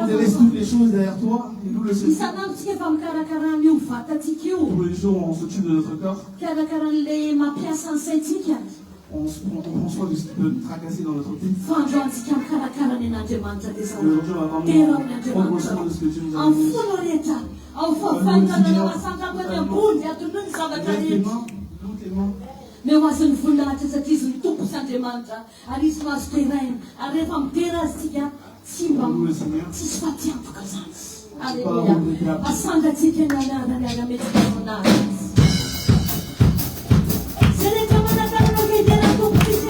délaisse toutes les choses derrière toi et nous le Seigneur. Tous les jours, on s'occupe de notre corps. On prend soin de ce qui peut nous tracasser dans notre vie. Aujourd'hui, on va vraiment prendre soin de ce que Dieu nous a donné. Toutes les mains. Me wasn't full at as it is in two percent manta, and this was terrain, and if I'm terrastia, Simbam, Sisfatian to Kazans. Hallelujah. A son that's sitting on the Mediterranean. Selecta Manatano Gedera to Christian.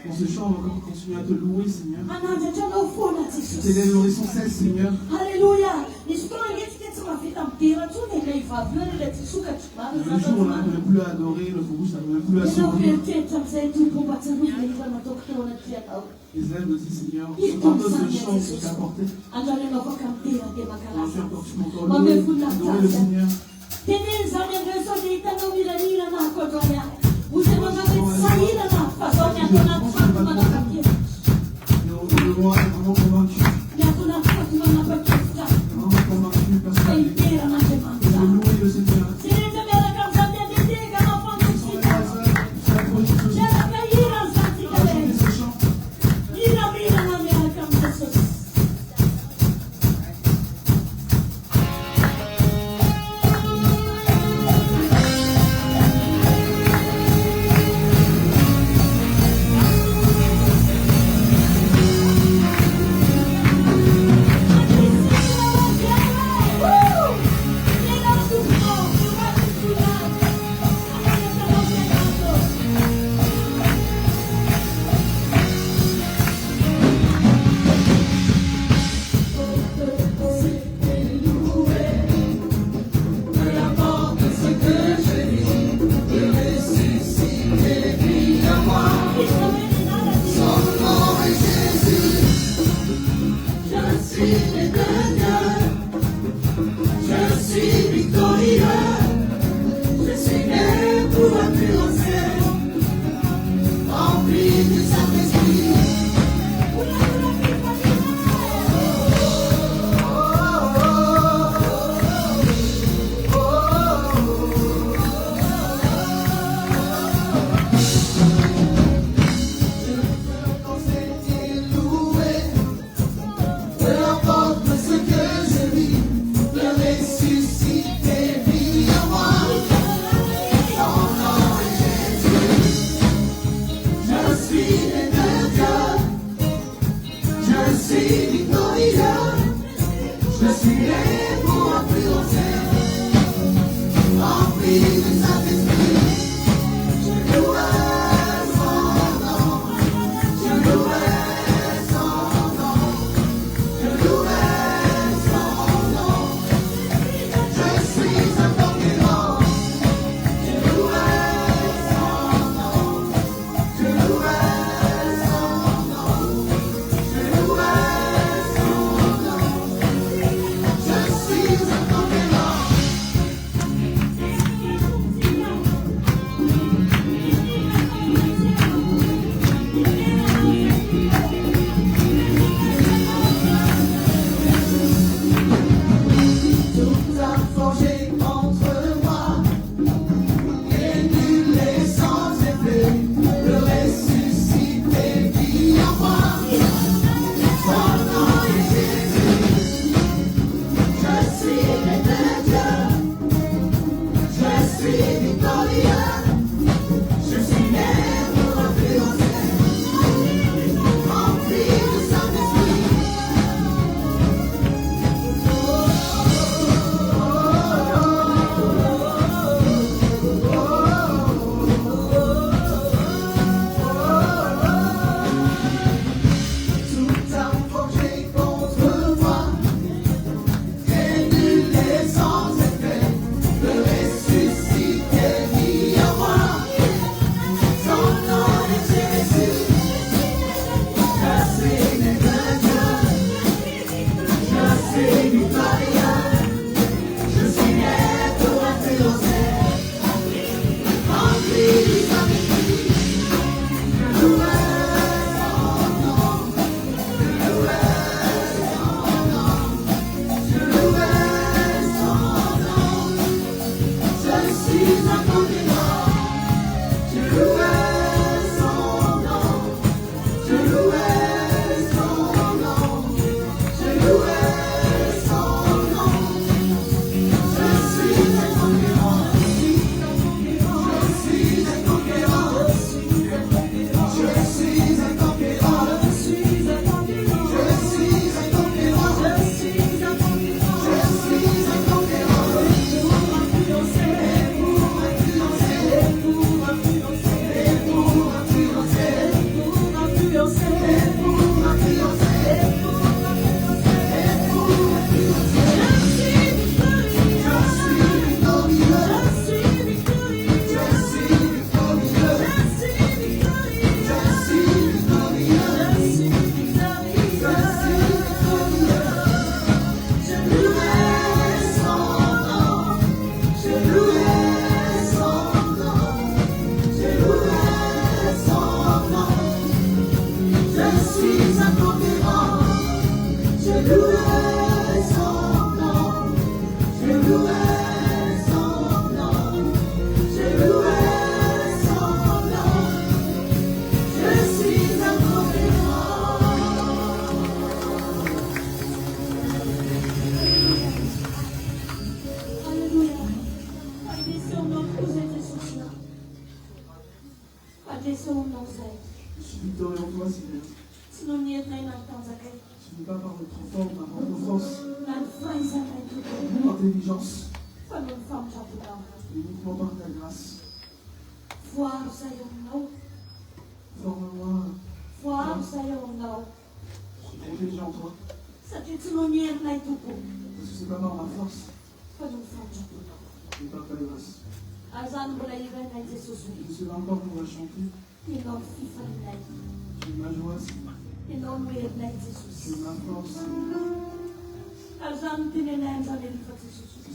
Dans ce chant, on va encore continuer à te louer, Seigneur. T'élever sans cesse, Seigneur. Alléluia. Le jour où on n'arrive plus à adorer, notre bouche n'arrive plus à sourire. Les élèves nous disent, Seigneur, pardonne ce chant que tu as apporté. On va faire encore tu m'entends louer, adorer le Seigneur. Nous devons être vraiment convaincus. Vraiment convaincus parce que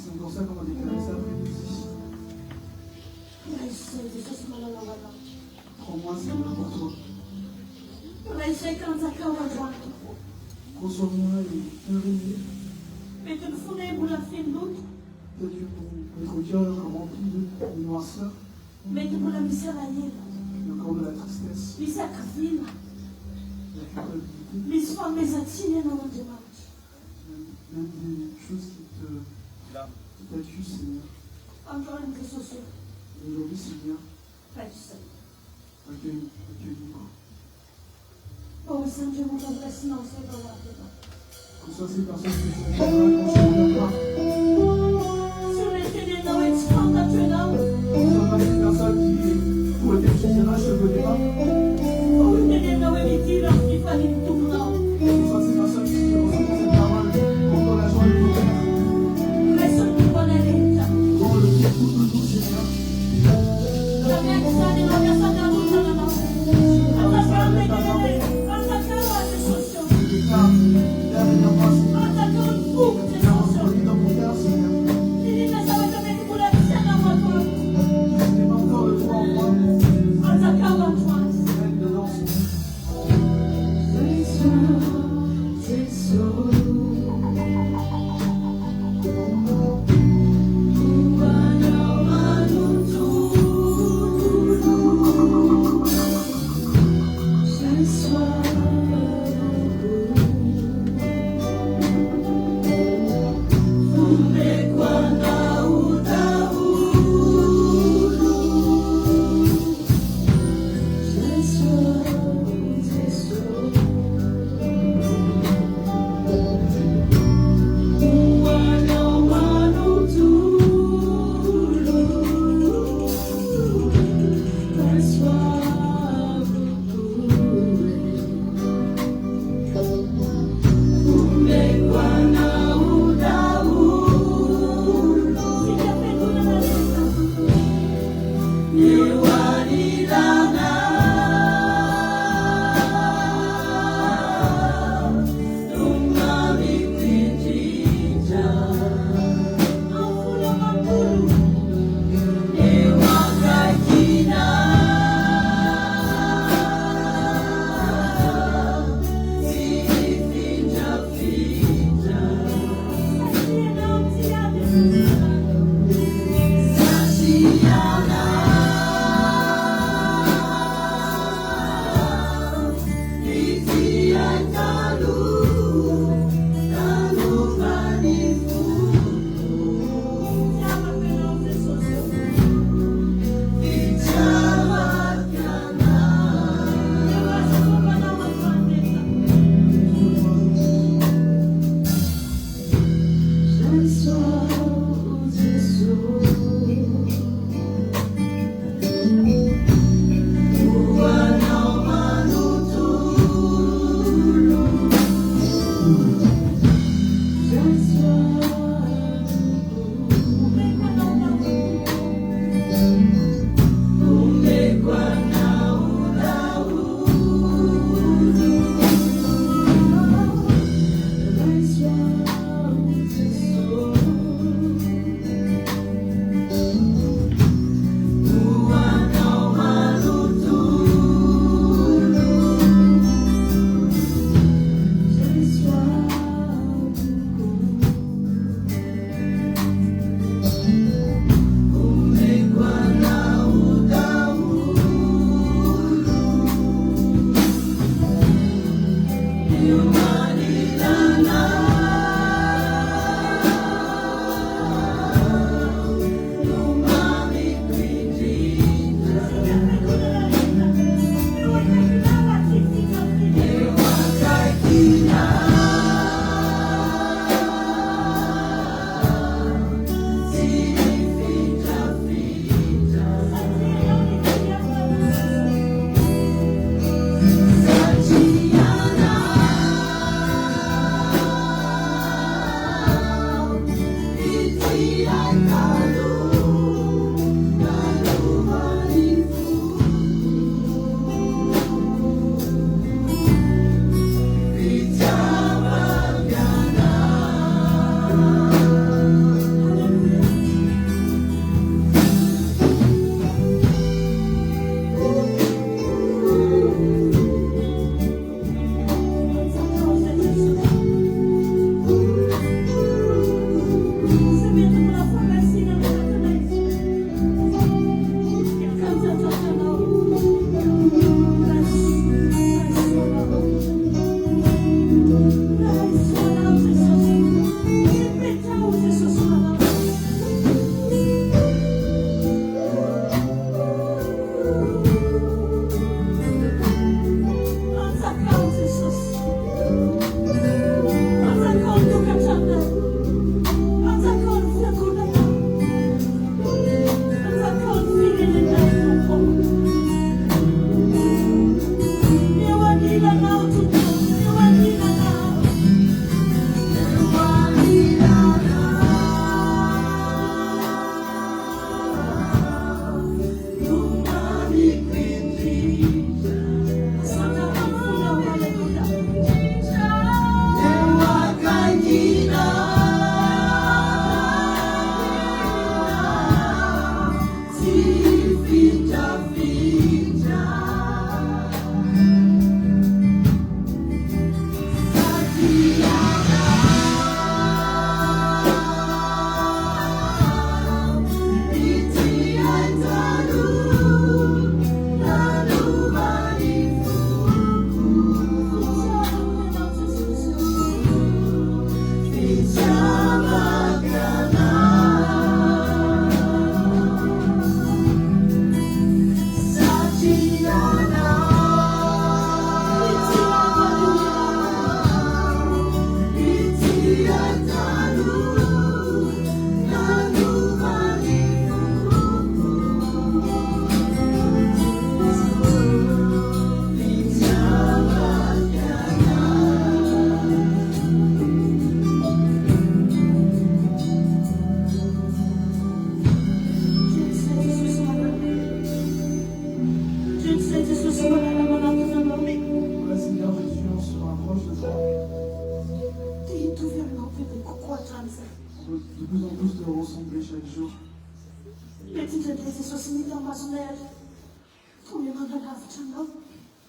C'est pour ça qu'on va déclarer ça après-midi. Prends-moi, Seigneur, pour toi. Conçois-moi et réveille. Fais-tu mon cœur rempli de noirceur. Le corps de la tristesse. La culpabilité. Même des choses qui t'accusent, Seigneur. Aujourd'hui, Seigneur, accueille-nous. Conçois ces personnes qui sont là quand tu reviendras.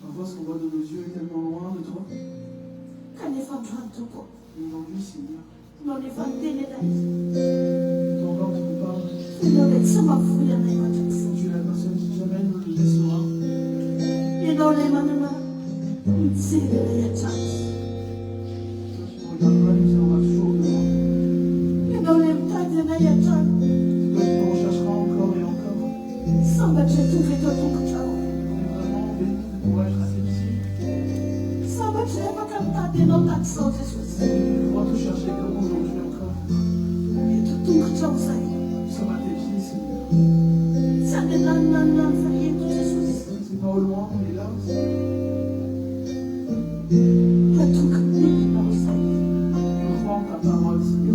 Parfois, ce qu'on voit de nos yeux est tellement loin de toi. Mais aujourd'hui, Seigneur, ton corps te parle. Tu es la personne qui jamais nous le décevra. Tu regarderas, nous aura toujours devant. Tu recherchera encore et encore. On est vraiment béni de pouvoir être ici. Pouvoir te chercher comme aujourd'hui encore. Nous sommes à tes pieds, Seigneur. C'est pas au loin, on est là aussi. On croit en ta parole, Seigneur.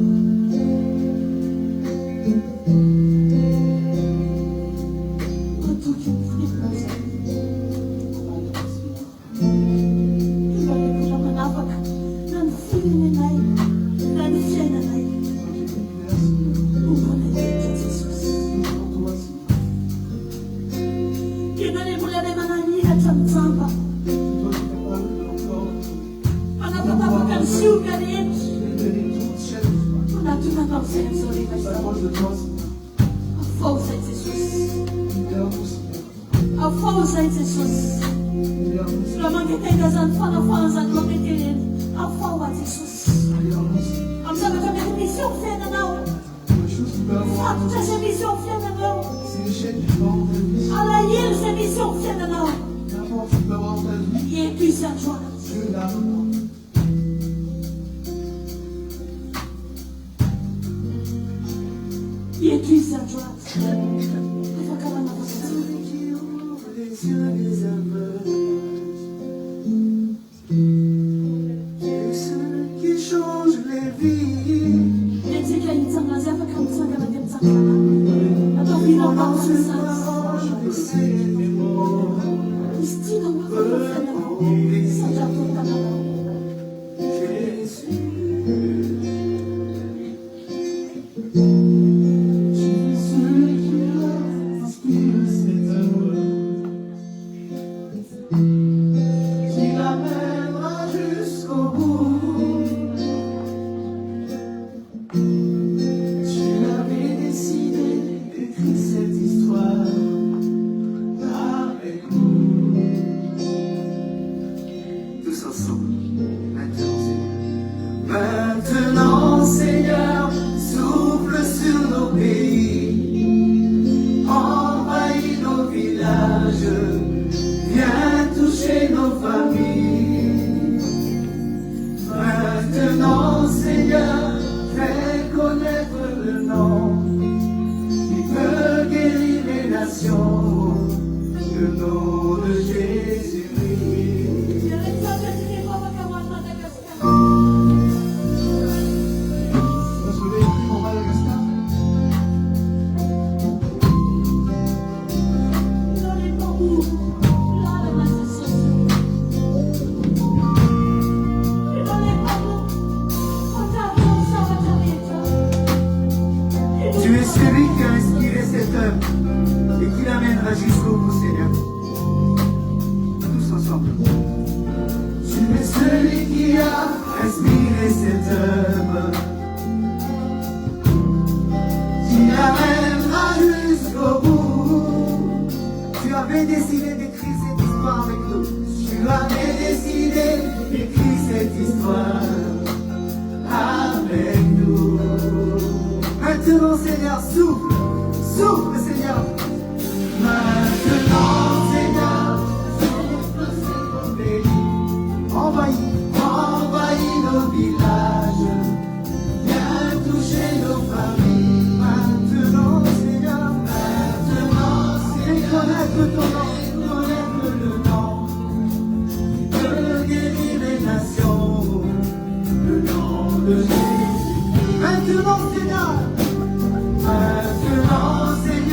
Maintenant, Seigneur,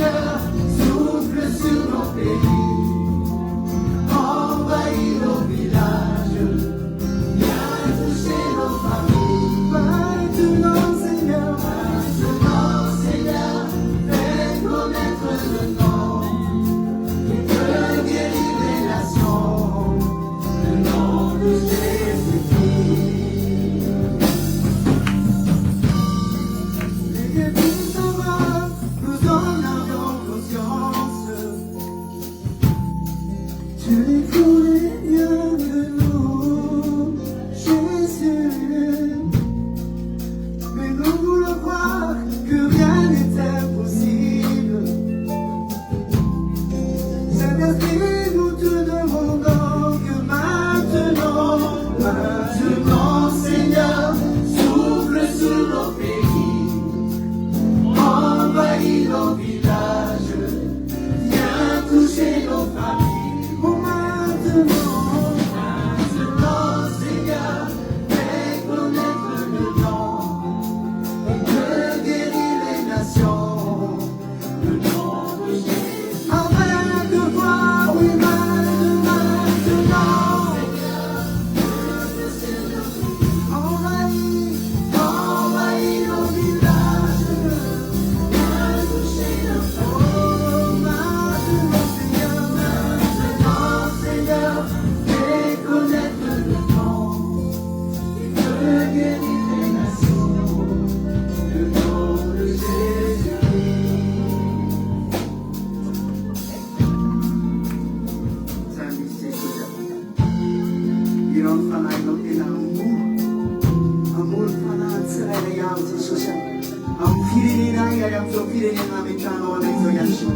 amizao firenena ametrahana anay zao ihany koa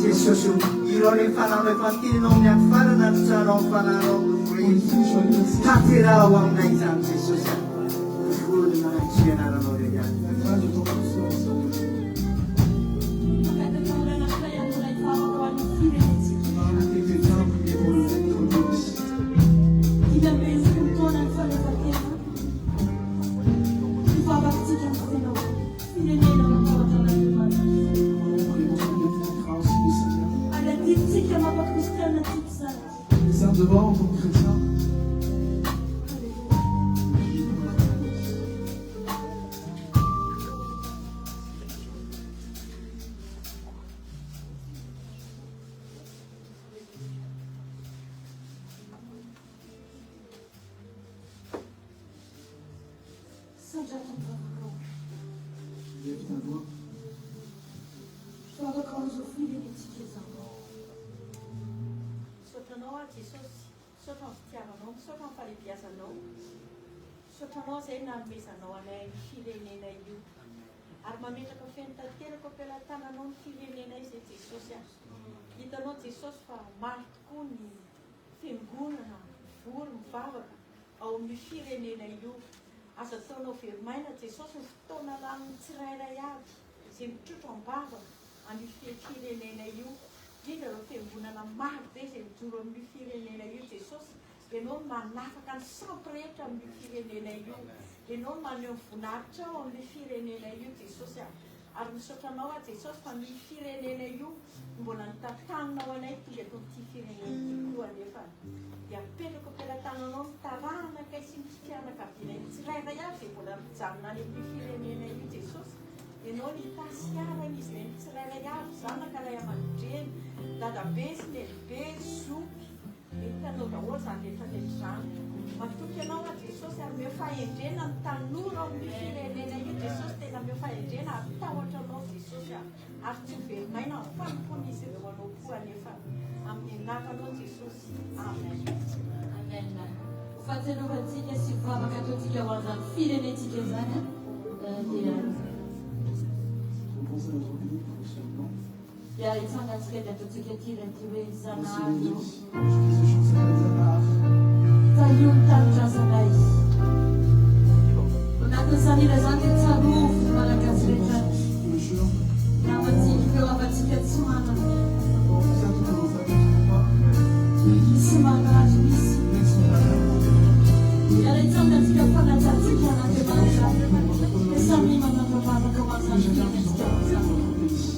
Jesosy ireo rehefa nanao efa teninao amin'ny farana ny tranao amin'ny fananao tanterao aminay izany Jesosy volony manatry ianaranao reo ihany Devant comme chrétien. Lève ta voix. Je dois reconnaître au fil des petits Sotranao Jesosy, sotranao fitiavanao, sotranao fahalebiazanao, sotranao izay nanomezanao anay ny firenena io. Ary mametraka fentanteraka am-pelantananao ny firenena izay Jesosy azy. Hitanao Jesosy fa maro tokoa ny fiangonana, vory, mivavaka ao amin'ny firenena io. Aza ataonao veromaina Jesosy ny fotoana laniny tsirairay avy izay mitrotro am-bavaka amin'ny firenena io. Indrindra ireo fiangonana maro be izay mijoro amin'ny firenena io Jesosy. Ianao no manafaka ny sampy rehetra amin'ny firenena io. Ianao no maneho ny voninahitra ao amin'ny firenena io Jesosy. Ary misotranao Jesosy fa ny firenena io mbola nitatananao anay tonga eto amin'ity firenena ity koa anefa. Dia apetraka am-pelantananao ny taranaka sy ny fianakaviana tsirairay avy izay mbola mijanona any amin'ny firenena io Jesosy. Ianao ny tasiarana izy ilay tsirairay avy zanaka ilay aman-dreny, dadabe sy lehibe, zoky, hitanao daholo izany rehetra izany. Matoky ianao Jesosy ary meo fahendrena ny tanora amin'ny firenena io Jesosy, tena meo fahendrena ary tahotra anao Jesosy ary tsy veromaina ny fanompon'izy ireo anao koa anefa amin'ny anaranao Jesosy. Amen. Amen. Fahatsiarovana sy mivavaka ataontsika ho an'izany firenentsika izany dia Pense à notre pays pour ce moment. dia hitsangatsika dia ataontsika tirety hoe Aussi, zanahary je fais ce chanson de Zanahary. taio ny tanindrazanay anatin'izany ila izany dia tsarovy malagasy rehetra Le jure. namatsika eo avatsika tsy manana Pour tout ça, tout à vos familles, pas. misy manazy misy Laisse mon âme. dia hitsangatsika fanatsatsika an'andriamanitra dia samy manandravavaka ho an'izany firenentsika ho an'izany Jesus.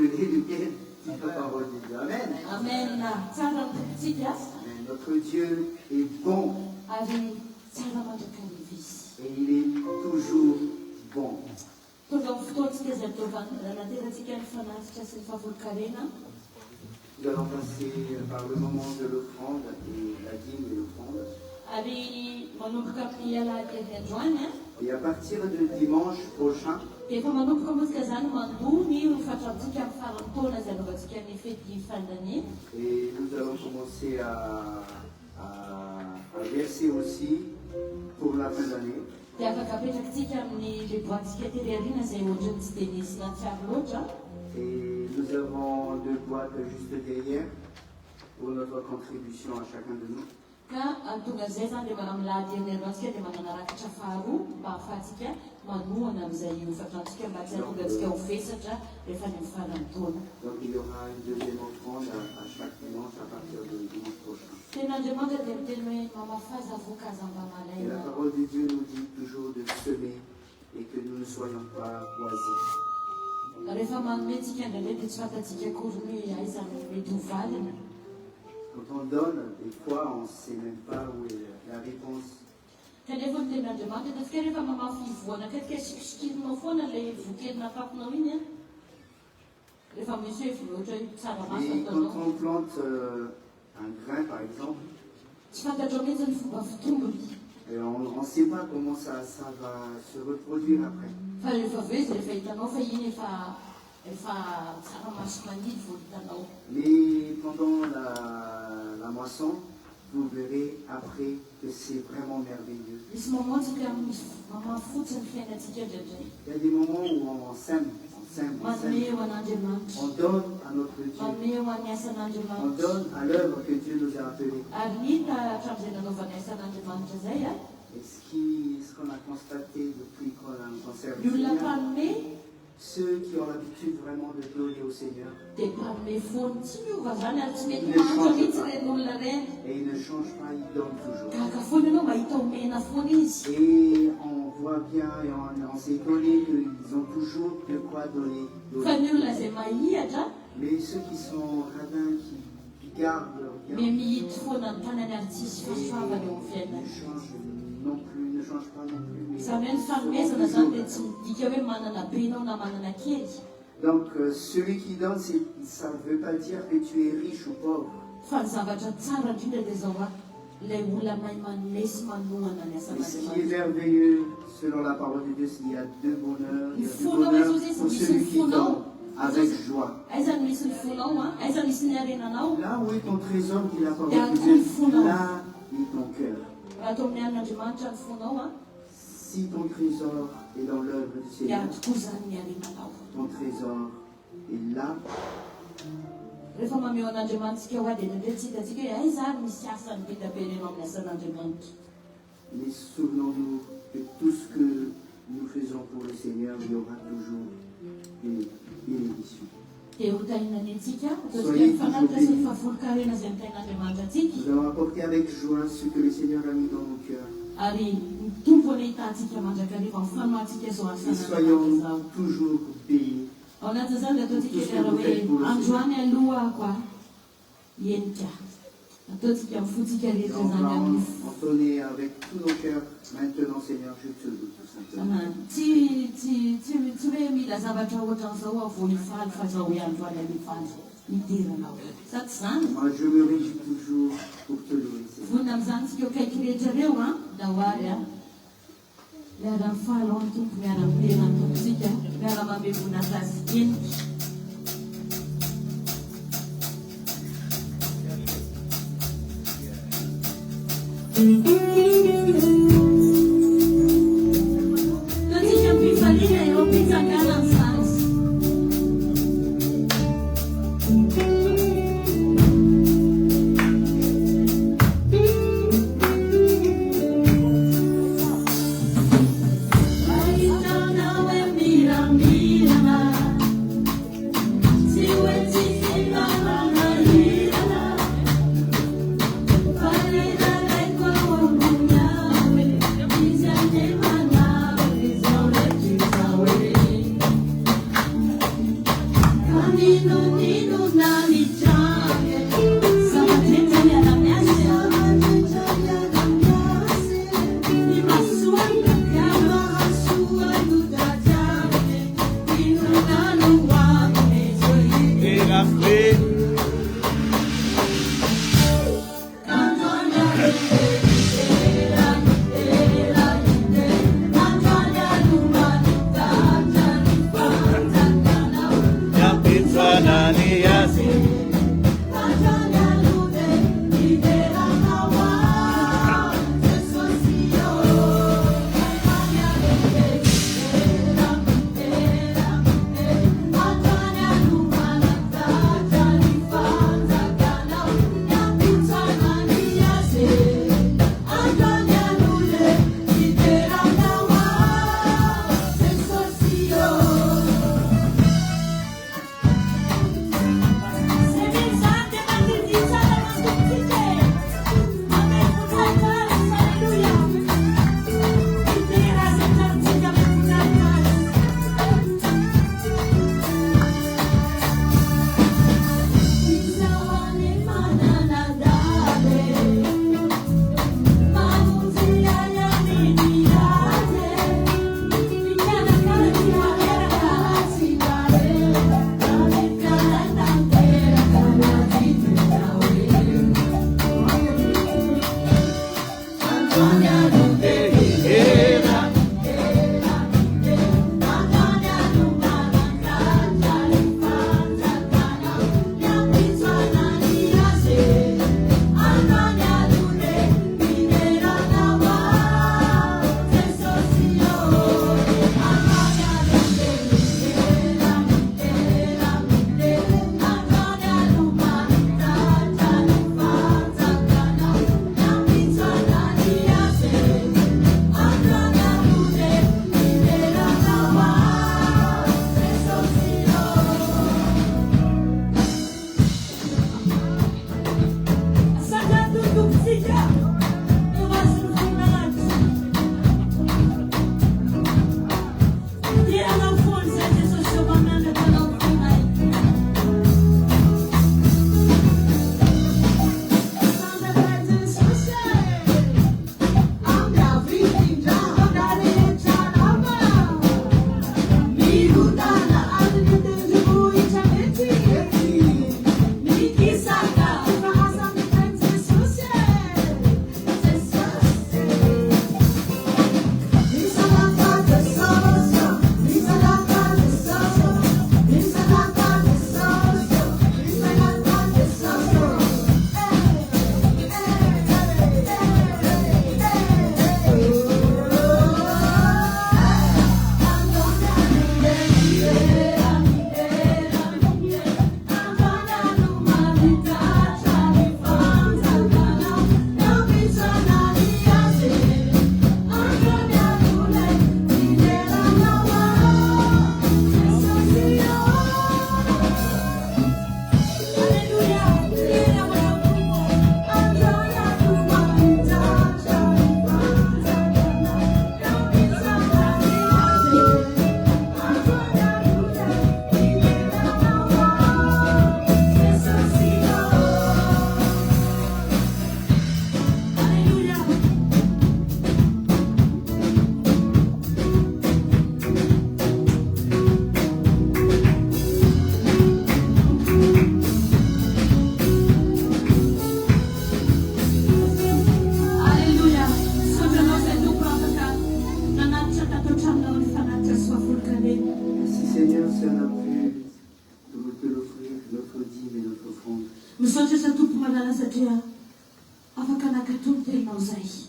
donner lequel dit la parole de Dieu. Amen. Amen. Tsara mitotsika. Amen. Notre Dieu est bon Ary tsara mandrakany izy. et il est toujours bon. Tonga amin'ny fotoantsika izay nateratsika ny fanatitra sy ny fahavolan-karena. Nous allons passer par le moment de l'offrande et la dîme et l'offrande. Ary manomboka amin'ny alahady androany a. Et à partir de dimanche prochain, Dia efa manomboka motsika zany mandoa ny fatrantsika amin'ny farany taona izay anaovantsika ny fety fandaniana. et nous allons commencer à verser aussi pour la fin d'année. Dia afaka apetrakintsika amin'ny le boatsika tery ariana izay ohatrany tsy dia nisy natsiaro loatra. Et nous avons 2 boîtes juste derrière pour notre contribution à chacun de nous. Ka tonga izay zany dia manao milahady amin'ny androantsika dia manana rakatra faharoa mba ahafahantsika manohana amin'izay fatrantsika mba tsy hahatonga antsika ho vesatra rehefa ny amin'ny farany taona. Donc il y aura une deuxième offrande à chaque dimanche à partir de dimanche prochain. Ten'Andriamanitra dia miteny hoe mamafaza voankazo-mba Et malaina. la parole de Dieu nous dit toujours de semer et que nous ne soyons pas oisifs. Rehefa manomentsika indraindray dia tsy fantatsika akory hoe aiza no mety ho valiny. Quand on donne, des fois on ne sait même pas où est la réponse. Kanefa ny ten'Andriamanitra ataontsika rehefa mamafy voana akatika sikisikirinao foana ilay vokely nataponao iny a. Rehefa misy hoe ohatra hoe tsara maso Et quand ataonao. on plante un grain par exemple, Tsy fantatrao mihitsy ny fomba fitombony. et on ne sait pas comment ça va se reproduire après. Fa rehefa avy eo izy rehefa hitanao fa iny efa tsara maso manidy vao hitanao. Mais pendant la moisson, vous verrez après que c'est vraiment merveilleux. Misy mamontsika mamafotsy ny fiainantsika indraindray. Il y a des moments où on sème. Manome eo an'Andriamanitra. On donne à notre Dieu. Manome eo amin'ny On asan'Andriamanitra. donne à l'œuvre que Dieu nous a appelée. Ary hita hatramin'izay nanaovana asan'Andriamanitra izay a. Et ce qu'on a constaté depuis qu'on sert Ny le olona Seigneur, mpanome ceux qui ont l'habitude vraiment de donner au Seigneur, dia mpanome foany tsy miova zany ary tsy mety mahantra mihitsy ireny olona ireny. et ils ne changent pas, ils donnent toujours. Gaga foana ianao mba hita omena foana izy. Et on voit bien et on s'est étonné qu'ils ont toujours de quoi donner. Fa ny olona izay mahihatra Mais ceux qui sont radins, qui gardent leur me bien, mihity foana ny tanany ary tsisy fasoavana eo amin'ny ne fiainany. changent pas non plus. Mais Izany hoe ny fanomezana zany dia tsy midika hoe manana be ianao na manana kely. donc celui qui donne, ça ne veut pas dire que tu es riche ou pauvre. Fa ny zavatra tsara indrindra dia zao a ilay olona mahay manome sy manohana ny Mais ce qui est asan'Andriamanitra. merveilleux, selon la parole de Dieu, c'est qu'il y a 2 bonheurs. Il y a 2 Fonao bonheurs Jésus, pour c'est celui qui fonao. donne avec joie. Aiza ny misy ny fonao a, aiza misy ny arenanao. Là où est ton trésor, dit la parole Il y a de un Dieu, fondement. là est ton cœur. Raha atao amin'ny an'Andriamanitra ny fonao a, Si ton trésor est dans l'œuvre du dia Seigneur, tokoa zany ny arenanao. ton trésor est là. Rehefa mameo an'Andriamanitsika ho a dia ndraindray tsy hitantsika hoe aiza ary misy asany be da be renao amin'ny asan'Andriamanitra. Mais souvenons-nous que tout ce que nous faisons pour le Seigneur, il y aura toujours une bénédiction. Dia ho tainany antsika, ataontsika mifanaritra sy ny fahavolan-karena izay mitain'Andriamanitra antsika. Nous allons apporter avec joie ce que le Seigneur a mis dans nos cœurs. Ary mitombo ny hitantsika mandrakariva ny fanohantsika izao Et asan'Andriamanitra soyons izao. toujours bénis. Ao anatin'izany dia ataontsika iara hoe androany alohako a enika. Ataontsika mifontsika Et rehetra on zany va amin'ny entonner avec tous nos cœurs. Maintenant, Seigneur, je te loue tout simplement. tsy hoe mila zavatra ohatran'izao ao vao hifaly fa zao hoe androany amifaly midiranao sa tsy zany. Moi, je me réjouis toujours pour te louer, Seigneur. Vonina amin'izany tsika eo kaiky rehetra reo a da hoary a miara-mifaly ao ny tompo miara-mipena ny tompontsika miara-mamevona azy enika. Taontsika mifaliana eo am-pitsangana amin'izany. Mahitanao e miramirana, tsy hoe tsy fihinanana hirana, fa niraraiko ao ambony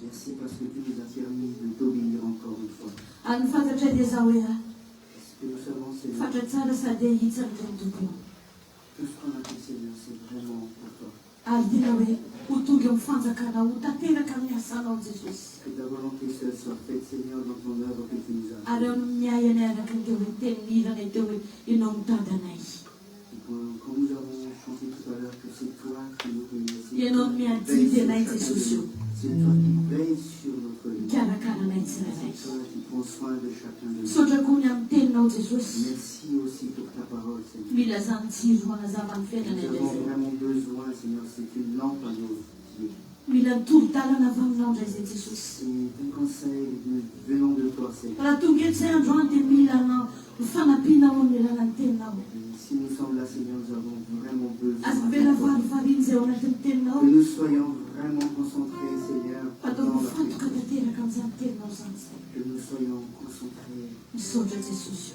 Merci parce que tu nous as permis de t'obéir encore une fois. Ce que nous savons, Seigneur, tout ce qu'on a fait, Seigneur, c'est vraiment pour toi. Que ta volonté seule soit faite, Seigneur, dans ton œuvre que tu nous as faite. Quand nous avons chanté tout à l'heure que c'est toi qui nous bénisses, Ianao miady tenahy Jesosy io. c'est toi qui veilles sur notre vie, Mikarakara anay c'est tsirairay. toi qui prends soin de chacun de nous. Misaotra koa ny amin'ny teninao Jesosy. Merci aussi pour ta parole, Seigneur. Mila zany tsiro manazava ny Nous fiainana avons indray. vraiment besoin, Seigneur, c'est une lampe à nos pieds. Mila mitoro-dalana avy aminao indray izay Jesosy. C'est un conseil venant de toi, Seigneur. Raha tonga eto izay andro any dia mila fanampiana ao ny lalana ny teninao. Si nous sommes là, Seigneur, nous avons vraiment besoin Azo mivela varivariny izay ao anatin'ny teninao. que nous soyons vraiment concentrés, Seigneur, Atao dans la mifantoka prière. tanteraka amin'izany teninao izany izay. Que nous soyons concentrés. Misaotra Jesosy.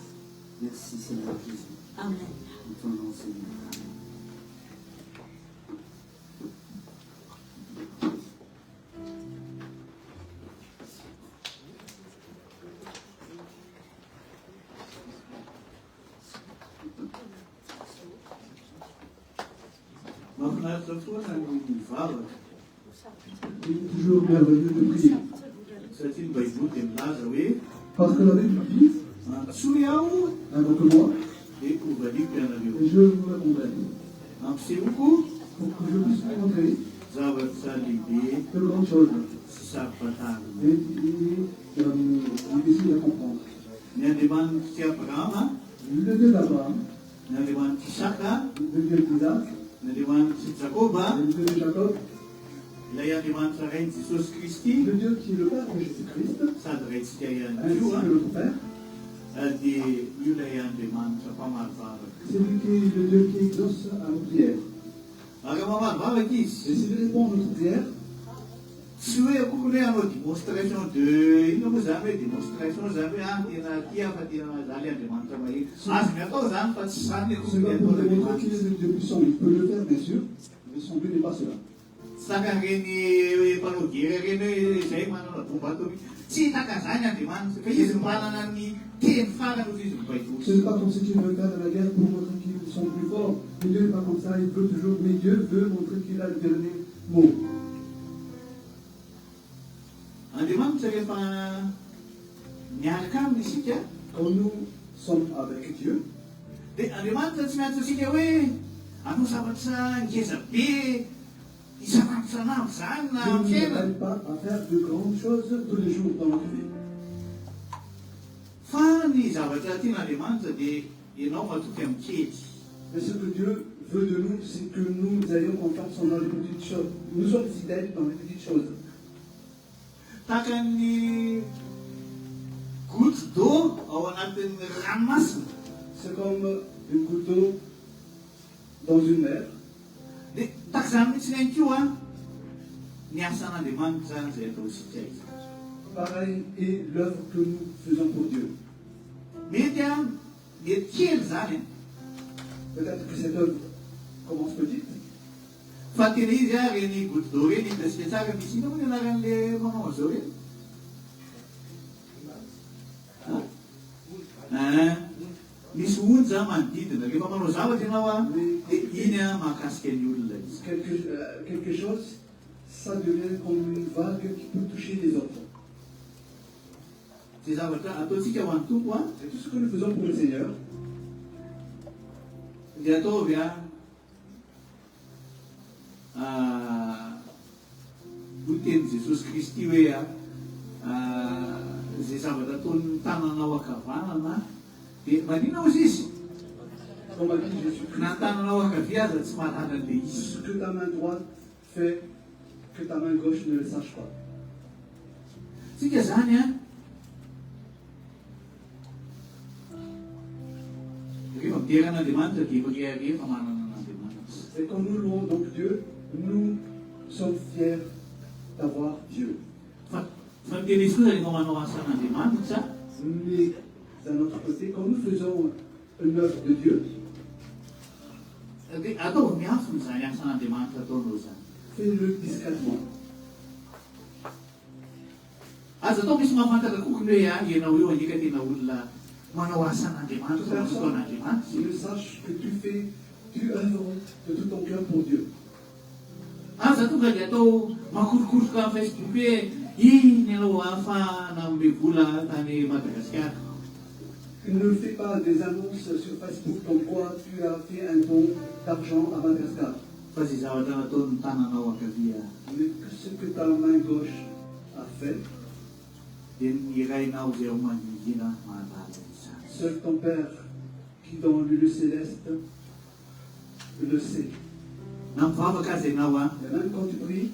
Merci, Seigneur Jésus. Amen. En ton nom, Seigneur. Amen. Mahafinaritra foana ny mivavaka Toujours merveilleux de prier. satria ny baiboly dia milaza hoe Parce que la Bible dit, antsoy aho invoque-moi dia hovaliko ianareo et je vous répondrai. ampisehoko Pour que je puisse vous montrer zavatra lehibe de grandes choses. sy sarofatana Et difficile à comprendre. ny andriamanitra abrahama Le Dieu d'Abraham, ny andriamanitra isaka le Dieu d'Isaac, ny andriamanitra jakoba le Dieu de Jacob, ilay andriamanitra rainy jesosy kristy le Dieu qui est le Père de Jésus-Christ, sady raintsika ihany ainsi koa que notre Père. dia io ilay andriamanitra mpamarovavaka C'est lui qui est le Dieu qui exauce à nos prières. aka mamarovavaka Et izy s'il répond à notre prière, tsy hoe kokony hoe anao démonstration de ino moa zany hoe démonstration zany hoe tena tia fa tena zaly andriamanitra mahitsy azony atao zany fa tsy zany c'est pas pour démontrer qu'il kokony est le Dieu puissant. Il peut le faire, bien sûr, mais son but n'est pas cela. saka reny mpanao guerre reny hoe zay manana bomba atomy tsy hitaka zany andriamanitra fa izy manana ny teny farany ozy izy Ce n'est pas comme ce qu'il veut faire dans la guerre pour montrer qu'ils sont plus forts. Mais Dieu n'est pas comme ça, il veut toujours, mais Dieu veut montrer qu'il a le dernier mot. andriamanitra rehefa miaraka aminy isika Quand nous sommes avec Dieu, dia andriamanitra tsy miantso asika hoe anao zavatra ngeza be isanandro sanandro zany na Dieu ne nous fiainana aide pas à faire de grandes choses tous les jours dans notre vie. fa ny zavatra tian'andriamanitra dia ianao matoky amin'ny kely Mais ce que Dieu veut de nous, c'est que nous ayons confiance dans les petites choses. Nous sommes fidèles dans les petites choses. tahaka ny goutte d'eau ao anatin'ny ranomasina C'est comme une goutte d'eau dans une mer. dia tahaka zany mihitsy ny ihany koa ny asan'andriamanitra zany izay ataosika izy Pareil est l'œuvre que nous faisons pour Dieu. mety mety kely zany Peut-être que cette œuvre commence petite, fa tena izy reny goutte d'eau reny hitasika tsara misy ina moa ny anaran'le manao an'izao reny misy onja manodidina rehefa manao zavatra ianao dia iny mahakasika ny olona izy quelque chose, ça devient comme une vague qui peut toucher les autres. zay zavatra ataontsika ho an'ny tompo C'est tout ce que nous faisons pour le Seigneur. dia ataovy ho teny jesosy kristy hoe zay zavatra ataon'ny tananao akavanana dia manina ozy izy Comme a dit Jésus-Christ, na ny tananao akavia aza tsy mahalala an'le tout izy ce que ta main droite fait, que ta main gauche ne le sache pas. tsika zany rehefa midera an'andriamanitra dia efa rehefa manana an'andriamanitra Et quand nous louons donc Dieu, nous sommes fiers d'avoir Dieu. fa ny tena izy koa rehefa manao asan'andriamanitra Mais d'un autre côté, quand nous faisons une œuvre de Dieu, dia ataovy miafiny zany asan'andriamanitra ataonao zany fais-le discrètement. aza atao misy mahafantatra kokony hoe ianao eo andika tena olona manao asan'andriamanitra Faire en sorte fotoan'andriamanitra qu'il sache que tu œuvres de tout ton cœur pour Dieu. aza tonga dia atao makorokoroka amin'ny facebook hoe iny ianao ahafahana amin'ny vola tany madagasikara Ne fais pas des annonces sur Facebook comme quoi tu as fait un don d'argent à Madagascar. fa zay zavatra nataon'ny tananao ankavia Mais ce que ta main gauche a fait, dia ny irainao zay ao maningina mahalala izany. seul ton Père qui dans le lieu céleste le sait. Na mivavaka azy ianao a Et même quand tu pries,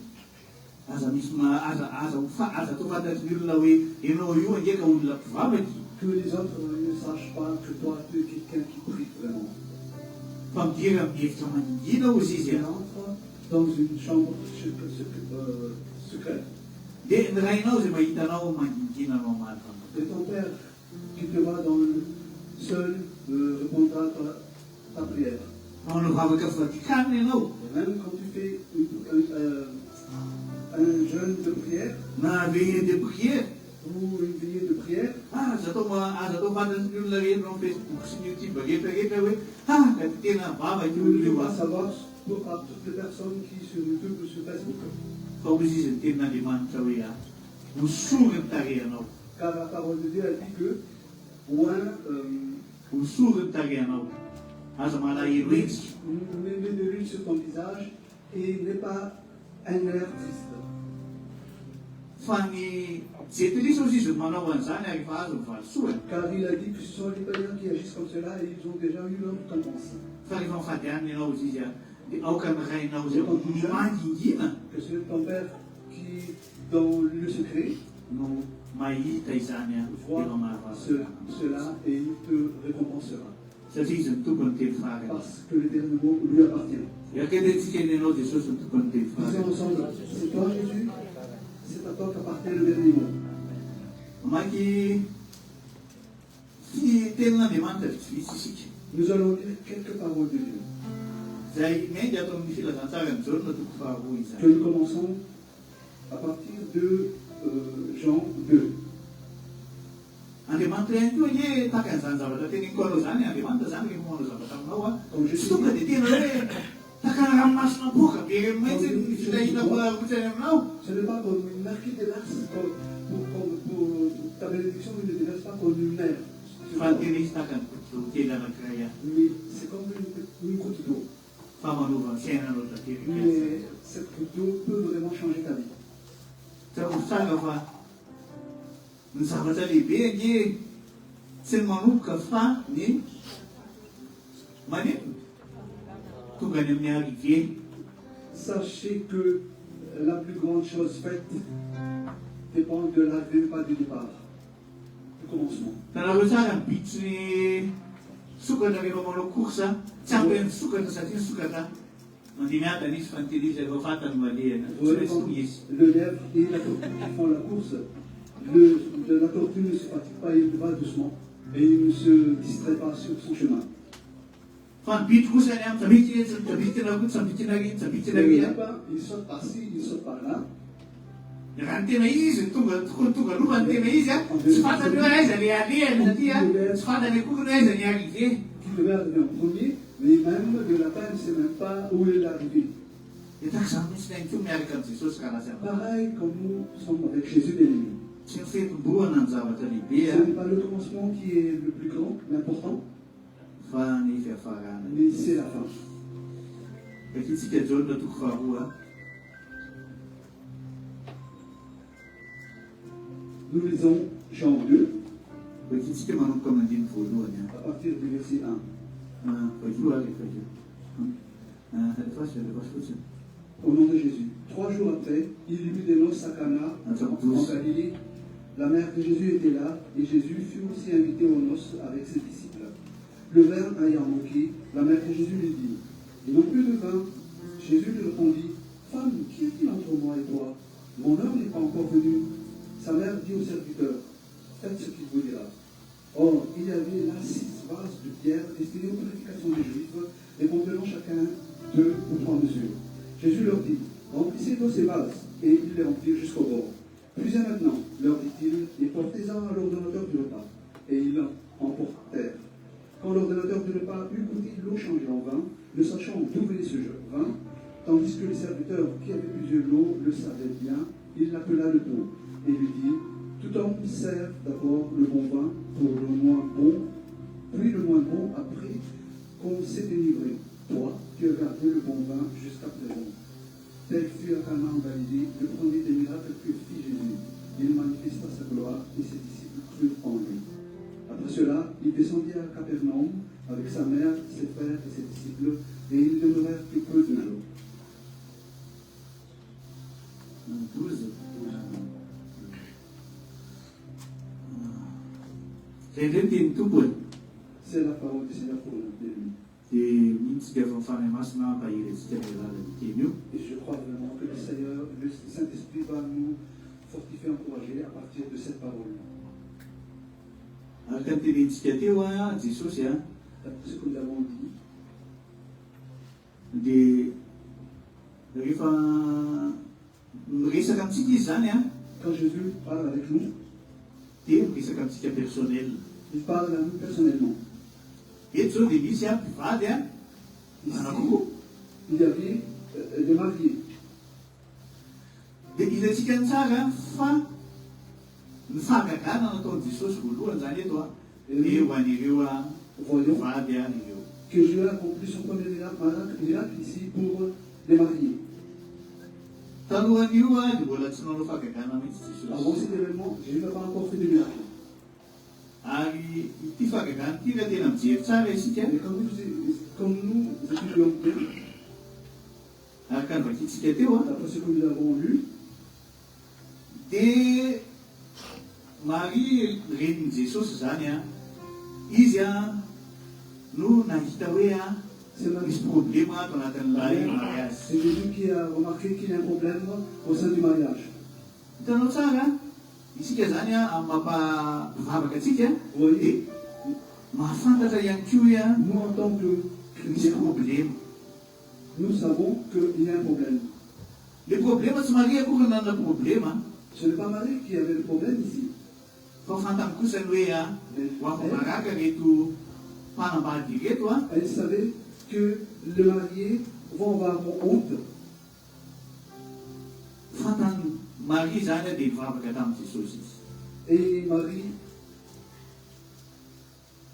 aza misy aza to fantatry ny olona hoe ianao io angeka olona mpivavaky que les autres ne sachent pas que toi tu es quelqu'un qui prie vraiment. fa midiry amin'ny hevitra maningina ozy izy Il a entre dans une chambre secrète. dia ny rainao zay mahitanao maningina anao maly Et ton Père qui te voit dans le seul répondra à ta prière. fa manao vavaka vatikanina ianao Et même quand tu fais un jeûne de prière na veillée de prière ou une veillée de prière, aza tao fantatry ny olona rehetra ao Facebook sy ny YouTube rehetrarehetra hoe ka tena vavaky tu ne olona io peux pas a savoir par toutes les personnes qui sur YouTube ou sur Facebook. fa ozy izy ny tenin'andriamanitra hoe hosory ny tarehanao Car la parole de Dieu a dit que loin hosory ny tarehanao aza malahelo etsika mets de l'huile sur ton visage et n'est pas un air triste. fa ny jetelisy ozy izy manao an'izany ary fa azo mivalisoany Car il a dit que ce sont les païens qui agissent comme cela et ils ont déjà eu leur récompense. fa rehefa mifadianina ianao izy izy a dia aoka ny rainao zay mangingina Que c'est ton Père qui, dans le secret, no mahita izany a voit tena mahavalana cela et il te récompensera. satria izy ny tompony teny farany Parce que l'éternel mot lui appartient. iaketentsika eny ianao jesosy ny tompony teny Disons farany ensemble, c'est toi Jésus, c'est à toi qu'appartient le dernier mot. maky fitenin'andriamanitra vitsivitsy isika Nous allons lire quelques paroles de Dieu. zay maindy ato amin'ny filazantsarany jaune na toko faharoa Que izany nous commençons à partir de Jean 2. andriamanitra ihany koa ie tahaka an'izany zavatra teneniko anao zany andriamanitra zany rehefa manao zavatra aminao a sy tonga dia tena hoe tahaka ny ranomasina boka be reny maintsy fitahinako rotsany aminao Ce n'est pas comme une mer qui déverse pour ta bénédiction, il ne déverse pas comme une mer. fa tena izy tahaka ny kotodo kely anankiray a Mais c'est comme une goutte d'eau. fa manova ny fiainanao tanteraka Mais cette goutte d'eau peut vraiment changer ta vie. tsarosaga fa ny zavatra lehibe anie tsy ny manomboka fa ny maneno tonga any amin'ny arrivé Sachez que la plus grande chose faite dépend de l'arrivée, pas du départ, du commencement. tanareo tsara mibitry ny sokatra rehefa manao korsa tsy ampy ny sokatra satria ny sokatra mandeha miadana izy fa nytelizy rehefa fatany malehana tsy Voilà, maintsy comme tonga izy le lièvre et la tortue qui font la course, la tortue ne se fatigue pas, il va doucement et il ne se distrait pas sur son chemin. fa ny bitro kosa any amin'ny tabitina ko tabitina ry tabitina Le ry lapin, il saute par-ci, il saute par-là. raha ny tena izy ny tonga aloha ny tena izy a tsy fantany hoe aiza le alehany satria tsy fantany akory no aiza ny arrivé Qui devait arriver en premier, mais même le lapin ne sait même pas où il est arrivé. dia tahaka izany mihitsy nainy koa miaraka amin'ny jesosy ka raha Pareil comme nous sommes avec Jésus bien-aimé. tsy ny fetim-boana ny zavatra lehibe Ce n'est pas le commencement qui est le plus grand, l'important, fa ny fiafarana mais c'est la fin. akitsika jaune toko faharoa Nous lisons Jean 2 akitsika manomboka amin'ny andiny voalohany à partir du verset 1. fajoa rehefa fotsiny Au nom de Jésus. 3 jours après, il y eut des noces à Cana, en Galilée. La mère de Jésus était là, et Jésus fut aussi invité aux noces avec ses disciples. Le vin ayant manqué, la mère de Jésus lui dit, ils n'ont plus de vin. Jésus lui répondit, femme, qu'y a-t-il entre moi et toi? Mon heure n'est pas encore venue. Sa mère dit au serviteur, faites ce qu'il vous dira. Or, il y avait là 6 vases de pierre destinés aux purifications des Juifs, et contenant chacun 2 ou 3 mesures. Jésus leur dit, remplissez d'eau ces vases, et ils les remplirent jusqu'au bord. Puisez maintenant, leur dit-il, et portez-en à l'ordonnateur du repas. Et ils emportèrent. Quand l'ordonnateur du repas eut goûté l'eau changée en vin, ne sachant d'où venait ce vin, tandis que les serviteurs qui avaient puisé l'eau le savaient bien, il l'appela le dos, et lui dit, tout homme sert d'abord le bon vin pour le moins bon, Puis le moins bon, après qu'on s'est délivré. Toi, tu as gardé le bon vin jusqu'à présent. Tel fut à Cana en Galilée, le premier des miracles que fit Jésus. Il manifesta sa gloire et ses disciples crurent en lui. Après cela, il descendit à Capernaum avec sa mère, ses frères et ses disciples, et ils demeurèrent que peu de jours. 12. Redentin tupun C'est la parole du Seigneur pour nous. di mintsika fanfany masina mba irentsika ny alalany teny io. Et je crois vraiment que le Seigneur, le Saint-Esprit va nous fortifier, encourager à partir de cette parole. Araka ny tenentsika teo a Jesosy a D'après ce que nous avons dit, dia rehefa miresaka amintsika izy zany a quand Jésus parle avec nous, dia miresaka amintsika personnel. il parle à nous personnellement. Eto zao dia misy a mpivady a manako Il y avait des mariés. dia ilantsika ny tsara fa ny fahagagana nataon'i Jesosy voalohany zany eto a dia ho an'ireo a Voyons vady a ireo. que Dieu a accompli son premier miracle ici pour les mariés. Talohan'io a dia mbola tsy nanao fahagagana mihitsy Avant Jesosy. cet événement, Jésus n'a pas encore fait de miracle. Ary ity fahagagana ity raha tena mijery tsara isika Mais comme nous étudions bien, araka ny vakitsika teo a d'après ce que nous avons lu, dia Maria renin'i Jesosy zany a izy a no nahita hoe a c'est Marie. misy problema ato anatin'ilay mariage. C'est Jésus qui a remarqué qu'il y a un problème au sein du mariage. Hitanao tsara isika zany a amin'ny mampavavaka atsika Vous voyez, dia mahafantatra ihany koa hoe a nous en tant que misy chrétiens, problema. nous savons qu'il y a un problème. Le problema tsy Maria akory nanana problema Ce n'est pas Marie qui avait le problème ici. fa fantany kosa ny hoe a ho afamaraka reto mpanambady reto a Elle savait que le marié vont avoir honte. fantany Maria zany a dia nivavaka tamin'i Jesosy izy. Et Marie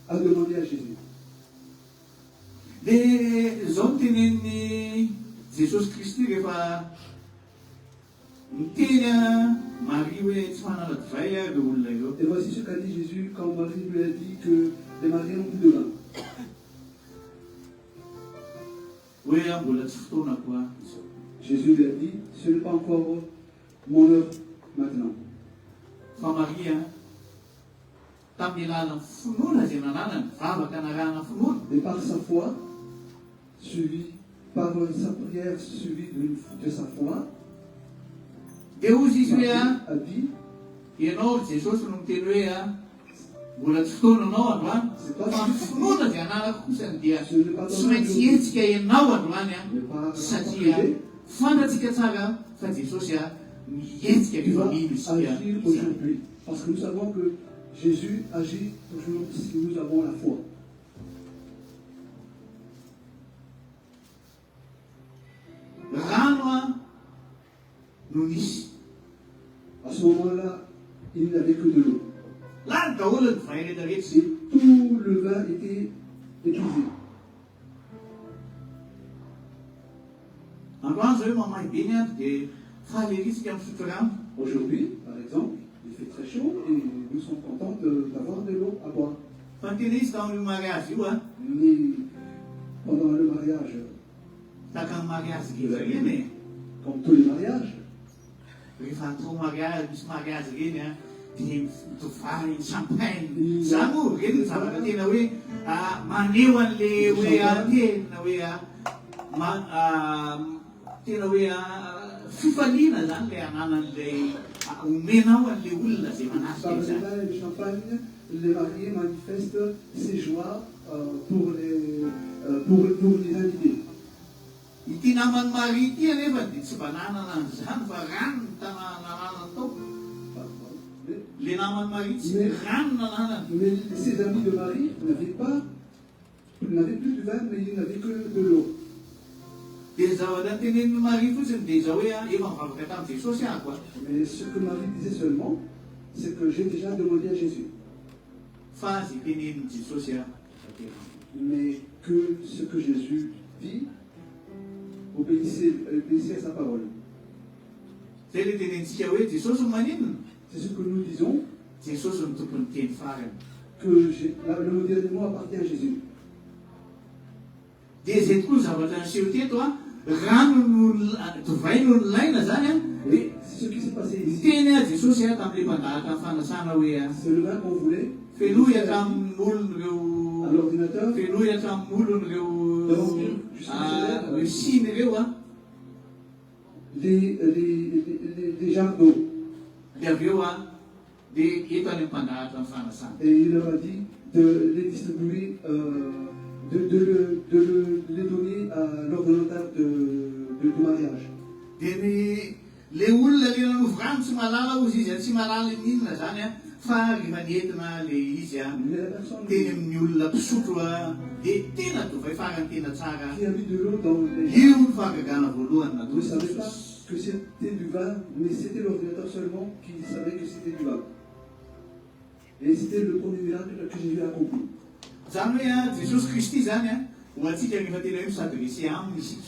a demandé à Jésus. Dia zao no tenen'ny Jesosy Kristy rehefa niteny a Maria hoe tsy manana divay a ireo olona ireo. Et voici ce qu'a dit Jésus quand Marie lui a dit que les mariés n'ont plus de vin. Hoe a mbola tsy fotoana koa izao. Jésus lui a dit, ce n'est pas encore mon heure maintenant. Fa Maria tamin'ny alalany finoana izay nananany vavaka narahana finoana Et par sa foi, suivie, par sa prière suivie de sa foi, dia ozy izy hoe Marie a a dit, ianao Jesosy no miteny hoe a mbola tsy fotoana anao androany fa finoana izay ananako kosany dia tsy maintsy hetsika ianao androany a ne pas satria prier, fantatsika tsara fa Jesosy a mihetsika il va rehefa mino isika agir aujourd'hui. Parce que nous savons que Jésus agit toujours si nous avons la foi. rano a no nisy À ce moment-là, il n'y avait que de l'eau. lany daholo ny divay rehetrarehetra Et tout le vin était épuisé. androany zao hoe mamahy be ny andro dia fahaleritsika misotro rano. Aujourd'hui, par exemple, il fait très chaud et nous sommes contents d'avoir de l'eau à boire. Fa ny tena izy tamin'io mariage io a Mais pendant le mariage, tahaka ny mariage rehetra reny e comme tous les mariages, rehefa atao mariage misy mariage reny a dia mitovary champagne zany moa reny ny zavatra tena hoe maneho an'le hoe tena hoe tena hoe fifaliana zany le ananan'lay omenao an'le olona zay manasy par reny le zany. vin et le champagne, les mariés manifestent ses joies pour les invités. Ity namany Maria ity anefa dia tsy mba nanana an'izany fa rano ny nananany tao. Le namany Maria tsy rano nananany. Mais ses amis de Marie n'avaient plus de vin, mais ils n'avaient que de l'eau. Dia zavatra nytenen'ny Maria fotsiny dia izao hoe efa mivavaka tamin'i Jesosy ahako a. Mais ce que Marie disait seulement, c'est que j'ai déjà demandé à Jésus. Fa zay tenen'i Jesosy a mais que ce que Jésus dit, obéissez à sa parole. C'est ce que nous disons, que le dernier mot appartient à Jésus. Des étoiles, ça va t'insulter, toi. Et ce qui s'est passé ici, c'est le vin qu'on voulait. À l'ordinateur, des jarres d'eau. Et il leur a dit de les distribuer, de les donner à l'ordonnateur du mariage. Le olona le nanovany tsy malala ozy izy tsy malala n'inona zany fa le manentina le izy teny amin'ny olona mpisotro dia tena tovay farany tena tsara io ny fahagagana voalohany Vous ne savez pas que c'était du vin, mais c'était l'ordinateur seulement qui savait que c'était du vin. Et c'était le premier miracle que Jésus a accompli. Zany hoe Jesosy Kristy zany ho antsika rehefa tena hoe misadresy aminy isika.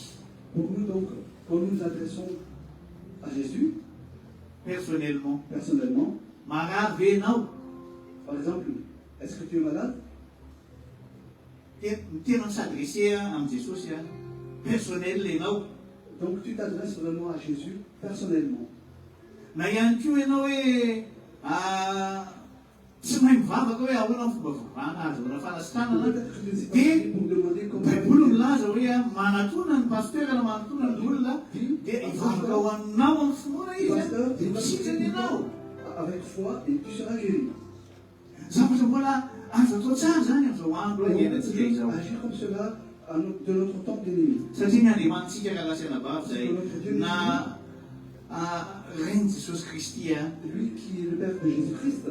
Pour nous donc, quand nous nous adressons à Jésus, personnellement, par exemple, est-ce que tu es malade? Tena misadresy aminy Jesosy personnel enao. Donc tu t'adresses vraiment à Jésus personnellement. Na ihany koa ianao hoe tsy mahay mivavaka hoe ahoana ny fomba vavahana azo na fanasitrana dia baiboly milaza hoe manatona ny pasteur na manatona ny olona dia hivavaka ho aminao amin'ny finoana izy dia misitrany ianao avec foi et tu seras guéri. Zavatra mbola azo atao tsara zany amin'izao andro iainantsika izao. Agir comme cela de notre temps bien-aimé. Satria ny Andriamanitsika ka lasana bavy zay na reiny Jesosy Kristy lui qui est le Père de Jésus-Christ.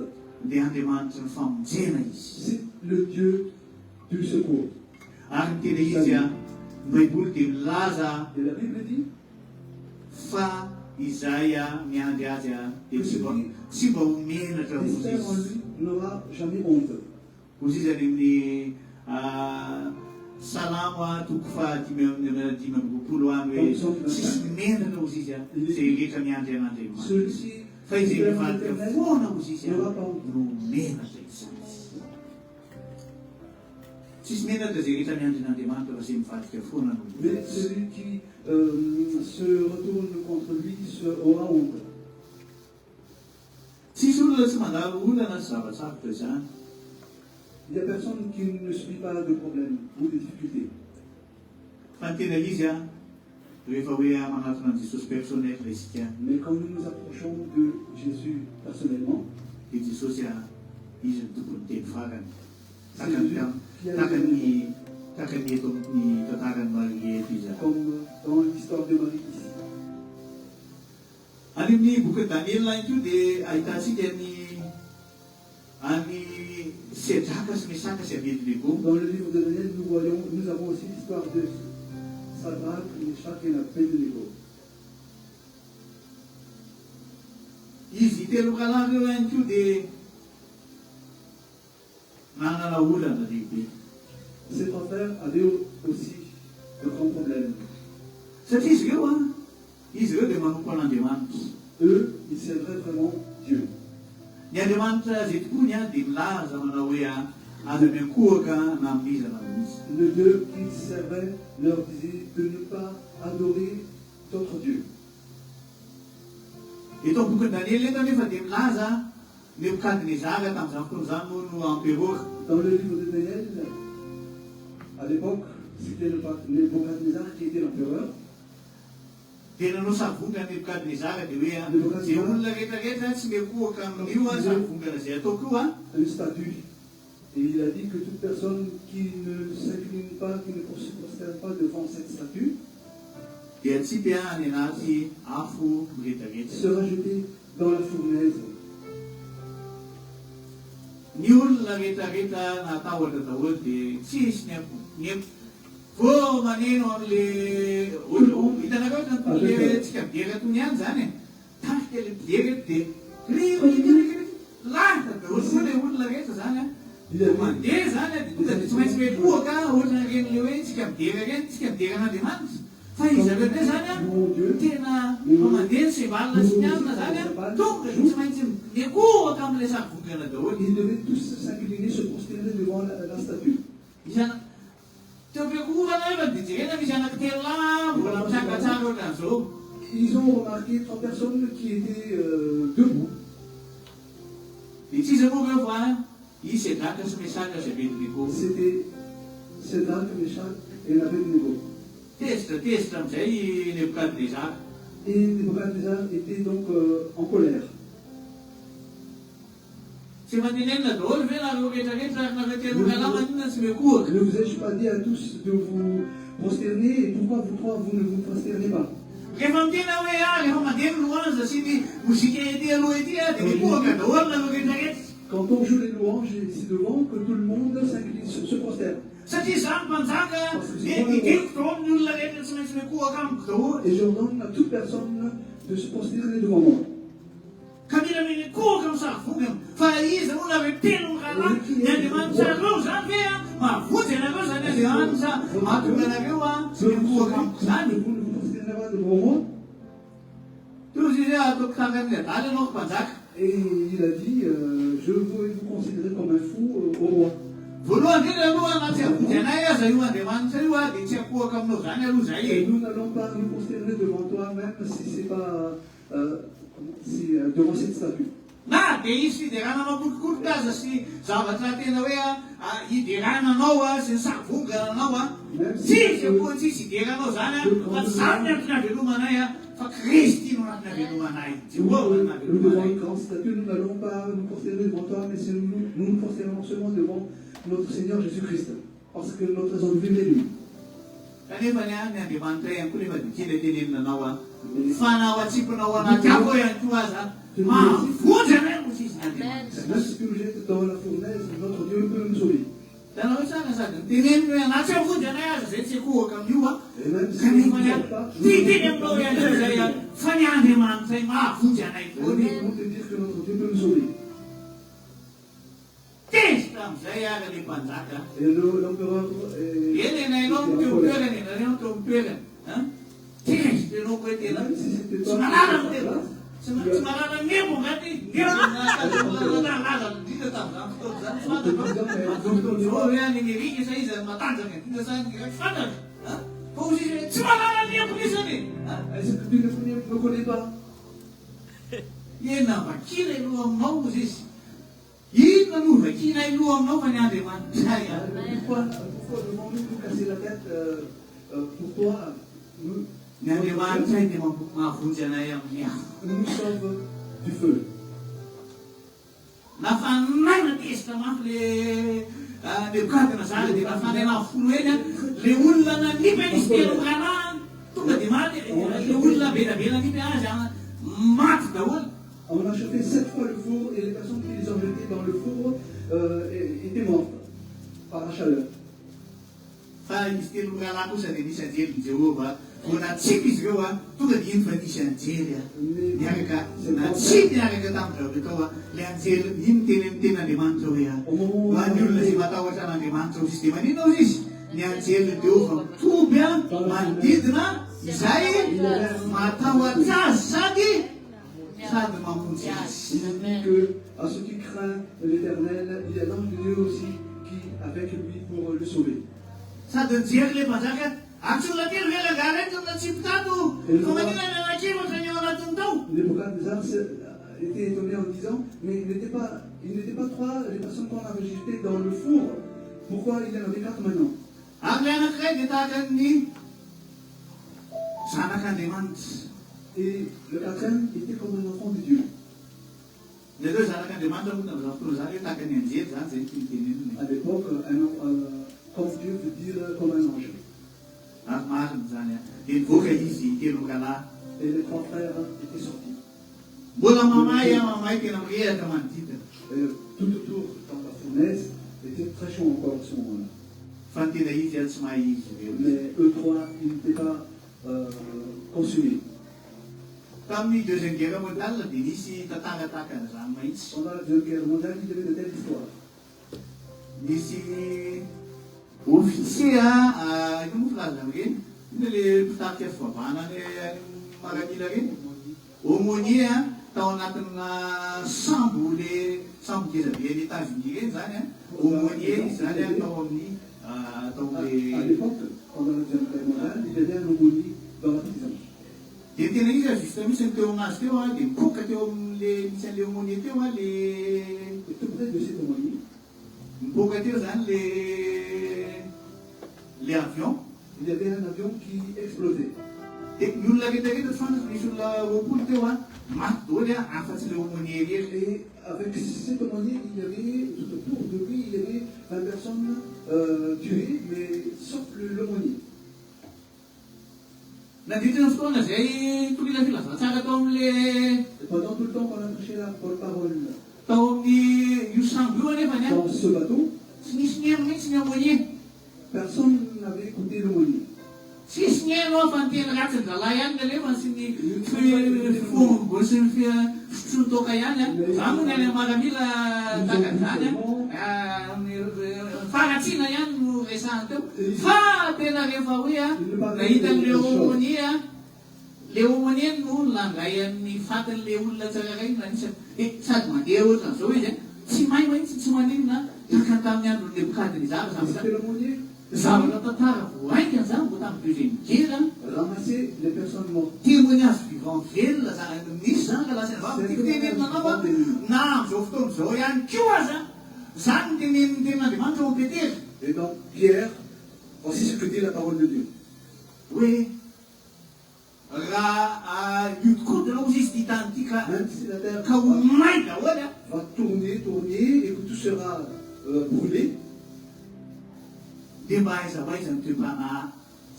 Dia Andriamanitra ny famonjena izy. C'est le Dieu du secours. Ary ny tena izy ny Baiboly dia milaza Et la Bible dit fa izay miandry azy dia tsy mba ho menatra l'espère en lui n'aura jamais honte. Ozy izy any amin'ny Salamo toko fahadimy amby roapolo any hoe tsisy menatra ozy izy izay rehetra miandry an'Andriamanitra. Fa izy mivadika foana ozy izy no menatra izany. Tsisy menatra izay rehetra miandry an'Andriamanitra fa izay mivadika foana no. Mais celui qui se retourne contre lui aura honte. Tsisy olona tsy mandalo olana sy zava-tsarotra izany. Il n'y a personne qui ne subit pas de problème ou de difficultés. Fa ny tena izy rehefa hoe manatona an'i Jesosy personnel isika. Mais quand nous nous approchons de Jésus personnellement, dia Jesosy izy ny tompony teny farany. Takany eto amin'ny tantarany Maria eto izy. comme dans l'histoire de Marie ici. Any amin'ny boky Daniel ihany koa dia ahitantsika any Sedraka sy Mesaka sy Abednego. Dans le livre de Daniel, nous avons aussi l'histoire de Sadrach, Meshach et Abednego. Izy telo kalahy ireo ihany koa dia nanana olana lehibe. Ces trois frères avaient aussi de grands problèmes. Satria izy ireo dia manompo an'Andriamanitra. Eux, ils servaient vraiment Dieu. Ny Andriamanitra zay tokoa dia milaza manao hoe aza miankohaka na amin'izana mihitsy. Le Dieu qu'ils servaient leur disait de ne pas adorer d'autres dieux. Eto amin'ny boky Daniel eto nefa dia milaza Nebukadnezar tamin'izany fotoana izany moa no empereur. Dans le livre de Daniel, à l'époque, c'était Nebuchadnezzar qui était l'empereur. Dia nanao savongana Nebukadnezar dia hoe zay olona rehetrarehetra tsy miankohaka amin'io savongana izay ataoko io Un statut. Et il a dit que toute personne qui ne s'incline pas, qui ne se prosterne pas devant cette statue, dia tsy any anaty afo rehetrarehetra. sera jeté dans la fournaise. Ny olona rehetrarehetra natahotra daholo dia tsisy ny vao maneno amin'le olona hitanareo le tsika midery tony any zany tarika le midery dia lahitra daholo koa le olona rehetra zany Il a dit, mandeha zany tonga dia tsy maintsy mipoaka ohatrana ren'le hoe tsika midera reny tsika mideran'andriamanitra fa izy aveo ndray zany tena mandeha sy valina sy mianina zany tonga dia tsy maintsy miakoaka amin'ilay sarivongana daholo. ils devaient tous s'incliner, se prosterner devant la statue. Isana teo am-piakorana efa dia jerena misy anankitelo mbola misangatsara ohatran'izao. Ils ont remarqué 3 personnes qui étaient debout. Dia tsisy moa reo fa izy Sédraka sy Mesaka sy Abednego. C'était Sédrac, Meshach et Abednego. Tezitra amin'izay Nebukadnezara. Et Nebuchadnezzar était donc en colère. Tsy mantenenina daholo ve nareo rehetrarehetra nareo telo ngala maninona tsy miakoaka. Ne vous ai-je pas dit à tous de vous prosterner, et pourquoi vous 3 vous ne vous prosternez pas? Rehefa mitena hoe rehefa mandeha ny louange sy ny mozika ety aloha ety dia miakoaka daholo nareo rehetrarehetra. Quand on joue les louanges ici devant, que tout le monde s'incline, se prosterne. Satria izany mpanjaka didiko daholo ny olona rehetra tsy maintsy miakoaka amiko daholo. Et j'ordonne à toute personne de se prosterner devant moi. Ka mila miakoaka amin'ny sarivongana fa izy moa nareo telo ngala ny andriamanitra areo zany hoe mavonjy anareo zany andriamanitra mahatonga anareo tsy miakoaka amiko zany. Vous ne vous prosternez pas devant moi? Toy izy ataoko tangan'ny adaly anao mpanjaka. Et il a dit, je veux vous considérer comme un fou au roi. Voalohany indrindra aloha anaty avonjy anay aza io andriamanitra io dia tsy akoaka aminao zany aloha zay Et e. nous n'allons pas nous prosterner devant toi, même si c'est pas devant cette statue. Na dia izy fiderananao kolikoliko aza sy zavatra tena hoe hiderananao sy ny sarivongananao tsisy koa tsisy hideranao zany fa tsy zany ny antony havelomanay fa Kristy no antony havelomanay. Jehovah no Nous devant havelomanay. une grande statue, nous n'allons pas nous prosterner devant toi, mais nous nous prosternons seulement devant notre Seigneur Jésus-Christ, parce que notre raison de vivre est lui. Kanefa ny andriamanitra ihany koa nefa dikely teneninanao fanao atsiponao anaty ako ihany koa aza mavonjy anay mo sisy andriamanitra. Même si tu nous jettes dans la fournaise, notre Dieu peut nous sauver. Tanao tsara sady niteneniny hoe anatsy avonjy anay aza zay tsy akohaka amin'io Et même si kanefa nous ny ne pas, titeny aminao ihany koa zay fa ny andriamanitra mavonjy anay nous foany. pouvons te dire que notre Dieu peut nous sauver. Tezitra amin'izay ary le mpanjaka. Et l'empereur Eny enainao teo mitoerany enareo teo mitoerany. Tezitra ianao koe tena même si c'était tsy pas malala ny tena. Tsy malala ngemo ngaty ngemo dita tamin'izany fotoana zany tsy fantako. Zao hoe any Amerika sa izy matanjaka dita sa tsy fantako. Fa ozy izy tsy malala ngemo isany. est-ce que tu ne me connais pas? Ena vakina iloha aminao ozy izy. Inona no vakina iloha aminao fa ny andriamanitra Pourquoi devons-nous nous casser la tête? Pourquoi ny andriamanitra dia mahavonjy anay amin'ny afo. nous sauve du feu? Nafanaina tezitra mafy le Nebukadnezara dia nafanaina folo eny le olona nanipy izy telo ngala tonga dia maty le olona belabela nipy azy maty daholo. On a chauffé 7 fois le four et les personnes qui les ont jetées dans le four étaient mortes par la chaleur. Fa izy telo ngala kosa dia nisy anjeliny Jehova vao natsipy izy ireo tonga dia iny fa nisy anjely niaraka natsipy niaraka tamin'izao tao le anjely iny tena Andriamanitra hoe hoan'ny olona izay matahotra an'Andriamanitra ho izy dia maninona ozy izy ny anjely Jehova mitoby manodidina izay matahotra azy sady mamonjy azy. Il dit que à ceux qui craignent l'Éternel, il y a l'ange de Dieu aussi qui avec lui pour le sauver. Sady nijery le mpanjaka antsoina telo ve langara eto natsipy tato fa maninona ny anakely ohatrany eo anatiny tao. Nebuchadnezzar était étonné en disant, mais il n'était pas 3 les personnes qu'on avait jetées dans le four. Pourquoi il y en avait 4 maintenant? Ary le anankiray dia tahaka ny zanak'Andriamanitra. Et le 4e était comme un enfant de Dieu. Le deux zanak'Andriamanitra moa tamin'izao fotoana zany hoe tahaka ny anjely zany zay niteneniny. À l'époque, comme Dieu veut dire comme un ange. Ary mariny zany dia nivoaka izy telo ngala. Et les 3 frères étaient sortis. Mbola mamay tena mirehatra manodidina. Tout autour dans la fournaise était très chaud encore à ce moment-là. Fa ny tena izy tsy mahay izy ireo. Mais eux 3, ils n'étaient pas consumés. Tamin'ny deuxième guerre mondiale dia nisy tantara tahaka an'izany mahitsy. Pendant la Deuxième Guerre mondiale, il y avait de telles histoires. misy officier ino moa filaza reny iny le mpitarika fivavahana ny maranila reny aumônier tao anatina sambo le sambo ngezabe ny États-Unis reny zany aumônier izy zany atao amin'ny atao À le l'époque, pendant la Deuxième Guerre mondiale, il y avait un aumônier dans la prison. de tena izy juste misy ny teo anazy teo de mipoka teo amin'le misy an'le aumônier teo le Et tout près de cet aumônier, mipoka teo zany le avion il y avait un avion qui explosait. de ny olona rehetrarehetra fantatro misy olona roapolo teo maty daholo afa-tsy le aumônier rery Et avec cet aumônier, il y avait, tout autour de lui, il y avait 20 personnes tuées, mais sauf l'aumônier. nandritana fotoana zay torila filazantsara tao amin'le Et pendant tout le temps qu'on a prêché la parole tao amin'ny io sambo io anefa ny dans ce bateau, tsy nisy ny eno mihitsy ny aumônier personne n'avait écouté l'aumônier. tsisy ny eno fa ny tena ratsy ny zalahy ihany ny alefa sy ny fombo sy ny fitrontoka ihany zany ny any maramila takan'izany faratsiana ihany no resahany teo fa tena rehefa hoe nahita an'le aumônier le aumônier no langay amin'ny fatin'le olona tsirairay nanisany sady mandeha ohatran'izao izy tsy mahay mahitsy tsy maninona takany tamin'ny andron'le bokadiny zara C'était l'aumônier zavatra tantara voaingany zany mbo tamin'ny deuxième guerre ramasser les personnes mortes. témoignage vivant velona zany misy zany ka lasa vava tiako tenenina anao na am'izao fotoana zao ihany koa aza zany ny teneniny tenin'Andriamanitra ao Pétera Et dans Pierre, voici ce que dit la parole de Dieu. hoe raha io tokoa tanao izy ty tany ty ka Même si la terre ka ho may daholy va tourner, et que tout sera brûlé, de mba aizavaiza ny toepana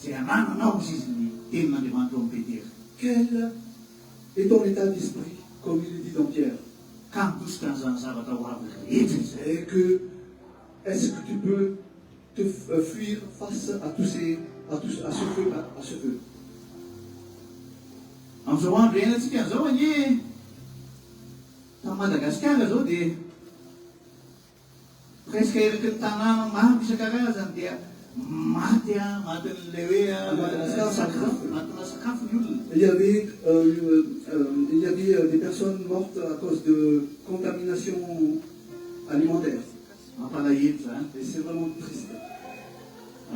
zay anananao izy izy ny tenin'Andriamanitra ao Pétera quel est ton état d'esprit, comme il est dit dans Pierre? ka mitosika an'izany zavatra ho avy rehetra izy Et que, est-ce que tu peux te fuir face à tous ces, à ce feu, à ce feu? am'izao andro iainantsika zao anie ta Madagasikara zao dia presque eraky ny tanàna maro isan-karazany dia maty matin'le hoe matina sakafo ny olona Il y avait des personnes mortes à cause de contamination alimentaire. mampalahelo zany Et c'est vraiment triste.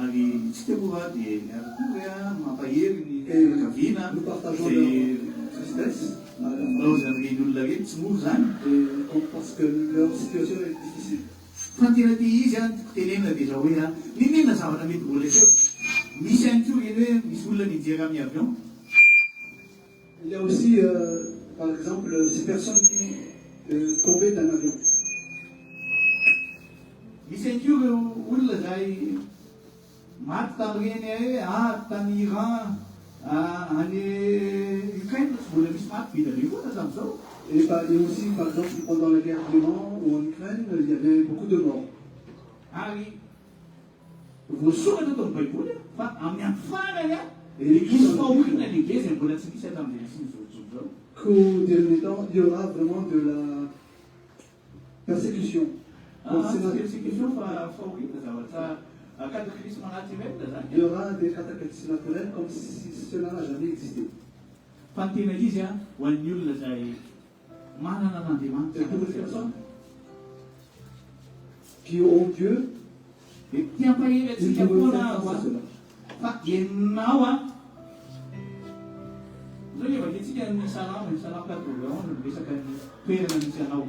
ary tsika moa dia miaraka hoe mampahery ny Et fianakaviana nous partageons zay leur tristesse laozany reny olona reny tsy moro zany parce que leur situation est difficile. fa ny tena ty izy tiako tenenina dia zao hoe ninona zavatra mety mbola teo misy ihany koa reny hoe misy olona mijery amin'ny avion Il y a aussi, par exemple, ces personnes qui tombaient d'un avion. misy ihany koa reo olona zay maty tamin'ireny hoe tany Iran any Ukraine tsy mbola misy maty vita be foana tam'izao Et aussi, par exemple, pendant la guerre d'Iran ou en Ukraine, il y avait beaucoup de morts. ary voasoratra tao amin'ny baiboly fa amin'ny andro farany misy fahorina lehibe zay mbola tsy misy hatramin'izay misy nyzozozo zao Qu'au dernier temps, il y aura vraiment de la persécution. persécution fa fahorina zavatra cataclysme naturel zany Il y aura des cataclysmes naturels comme si cela n'a jamais existé. fa ny tena izy ho an'ny olona zay manana Et n'Andriamanitra pour les personnes qui ont Dieu, dia tiampahery ils atsika peuvent foana faire face à cela. fa enao zao efa detsika ny salamo 91 no resaka ny toerana misy anao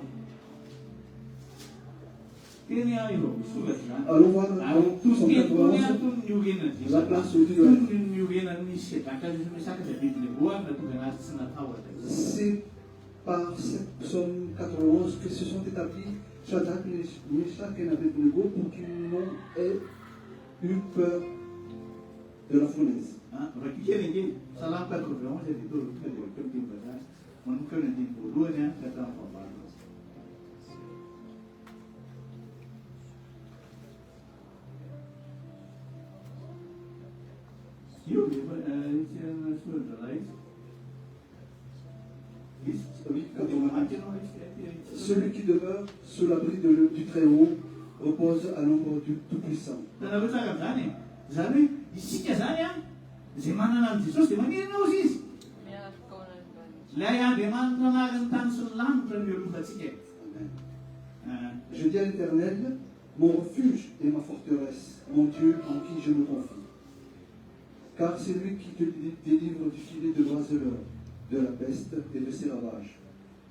teny efa misoratra zany Allons voir ary tous en tositeny 91 tony ny orenany la place où Dieu doit être. tony ny orenany sedaka misaka zay bibiny boary na tonga anazy tsy natao C'est par cette psaume 91 que se sont établis Shadrach, Meshach et Abednego pour qu'ils n'ont eu peur de la fournaise. rakikely nge salamo 91 zay dia tonga dia teo bazary manomboka eo ny andiny voalohany ka hatramin'ny fahavalo io efa soratra izy Celui qui demeure sous l'abri du Très-Haut repose à l'ombre du Tout-Puissant. Tanareo tsara amin'izany e. Zany hoe isika zany a izay manana an' Jesosy dia manerina ao izy. Ilay Andriamanitra anarany tany sy ny lanitra no ialofantsika. Amen. Je dis à l'Éternel, mon refuge et ma forteresse, mon Dieu en qui je me confie. Car c'est lui qui te délivre du filet de l'oiseleur, de la peste et de ses ravages.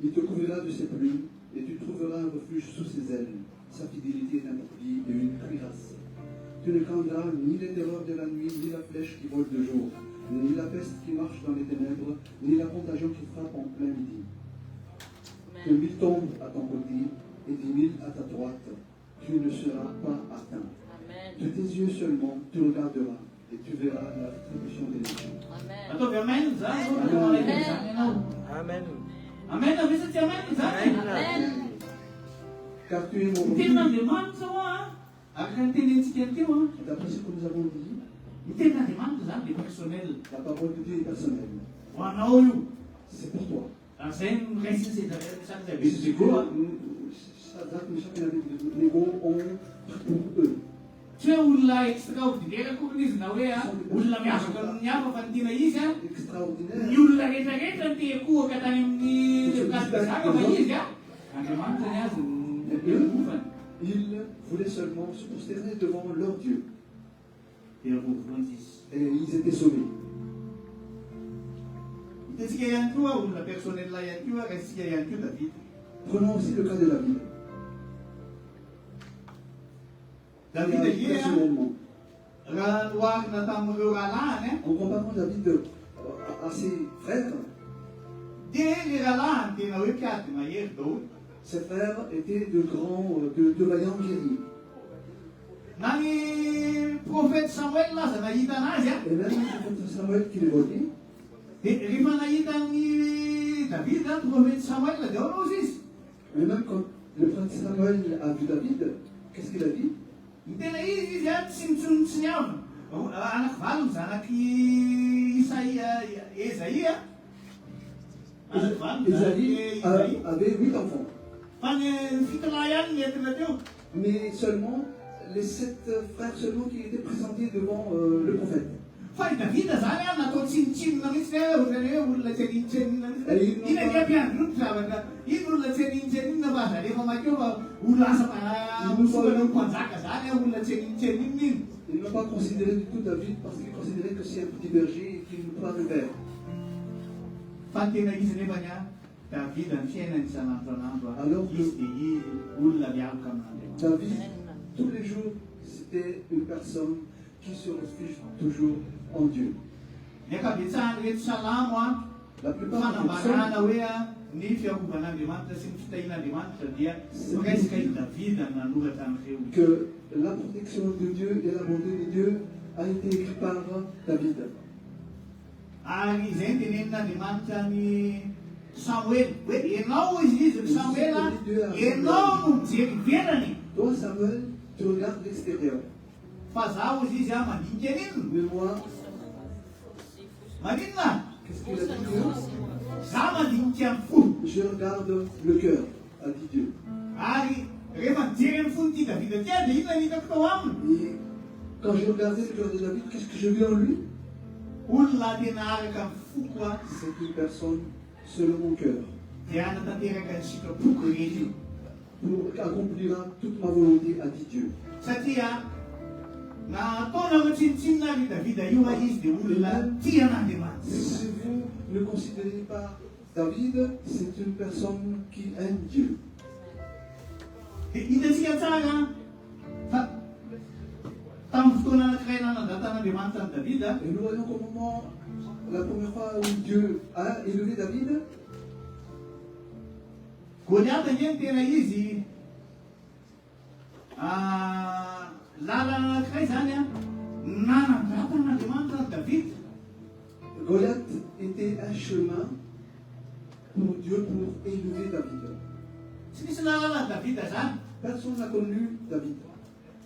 Il te couvrira de ses plumes et tu trouveras un refuge sous ses ailes. Sa fidélité est un bouclier et une cuirasse. Tu ne craindras ni les terreurs de la nuit, ni la flèche qui vole de jour, ni la peste qui marche dans les ténèbres, ni la contagion qui frappe en plein midi. Que 1000 tombent à ton côté et 10 000 à ta droite, tu ne seras pas atteint. De tes yeux seulement, tu regarderas et tu verras la rétribution des méchants. Amen. Amen. Amen. Amen. Car tu es mon refuge. Ten'Andriamanitra zao a, araka ny tenentsika teo a, D'après ce que nous avons dit, ny ten'Andriamanitra zany dia personnel. la parole de Dieu est personnelle. Ho anao io. C'est pour toi. Izay no raisiny izay C'est zavetsy ce koa. que chacun des mots ont pour eux. Tsy hoe olona extraordinaire koa izy na hoe olona miavaka amin'ny hafa fa ny tiana izy a. Extraordinaire. Ny olona rehetrarehetra ny te-kohaka tany amin'ny kasakazaka fa izy a. Andriamanitra ny azy ny mofany. Ils voulaient seulement se prosterner devant leur Dieu. Dia vovoany izy. Et ils étaient sauvés. Hitantsika ihany koa olona personnel ihany koa raisitsika ihany koa David. Prenons aussi le cas de David. David alia Personnellement, raha noarina tamin'ireo rahalahiny en comparant David à ses frères, dia ny rahalahiny tena hoe mpiady mahery daholo. ses frères étaient de vaillants guerriers. Na ny prophète Samuel laza nahita anazy a. Et même le prophète Samuel qui les voyait, Dia rehefa nahita ny David a prophète Samuel dia ao anao izy. mais même quand le prophète Samuel a vu David, qu'est-ce qu'il a dit? Ny tena izy a tsy mitsony tsy niavina. Anaky valo ny zanaky Esaïa. Anaky valo ny zanaky Isaïe Isaïe. avait 8 enfants, Fa ny fitolahy ihany ny entina teo. mais seulement les 7 frères seulement qui étaient présentés devant le prophète. Fa i Davida zany a natao tsinitsinina mihitsy hoe ohatrany hoe olona tsy aninitsenina mihitsy. Ina ny ampiandrony ny zavatra. Ino olona tsy aninitsenina fa zarefa makeo fa olona asa mosokana mpanjaka zany a olona tsy aninitsenina iny. Ils n'ont pas considéré du tout David parce qu'ils considéraient que c'est un petit berger et qu'il ne peut pas le faire. Fa ny tena izy nefa ny a Davida ny fiainany isan'andro an'andro a. Alors que- Izy dia olona miavaka amin'Andriamanitra. David, tous les jours, c'était une personne qui se refugie toujours en Dieu. Ny ankabetsahany reto salamo a La plupart des fanambarana personnes, hoe a ny fiaovan'Andriamanitra sy ny fitahin'Andriamanitra dia resaka i Davida no nanoratra an'ireo. que la protection de Dieu et la bonté de Dieu a été écrite par David. Ary izay tenen'Andriamanitra ny Samuel hoe enao izy ny Samuel a enao no mijery ivelany Toi, Samuel, tu regardes l'extérieur. fa zaho izy a mandinika an'inona Mais moi, maninona qu'est-ce qu'il a dit Dieu? zaho mandinika amin'ny fo. Je regarde le cœur, a dit Dieu. Ary rehefa mijery amin'ny fo nyity Davida ty a dia inona ny hitako tao aminy. Et quand j'ai regardé le cœur de David, qu'est-ce que j'ai vu en lui? Olona tena araka amin'ny fo koa C'est une personne selon mon cœur, dia anatanteraka ny sitrapoko rehetra io. pour accomplira toute ma volonté, a dit Dieu. Satria nataona matsinitsinina ry Davida io a izy dia olona tia an'Andriamanitra. Si vous ne considérez pas David, c'est une personne qui aime Dieu. Dia hitantsika tsara fa tamin'ny fotoana anankiray nanandratan'Andriamanitra ny Davida Et nous voyons qu'au moment, la première fois où Dieu a élevé David, Goliath ny tena izy lalana anankiray zany a nanandratan'Andriamanitra ny Davida. Goliath était un chemin pour Dieu pour élever David. Tsy nisy lalana Davida zany. Personne n'a connu David.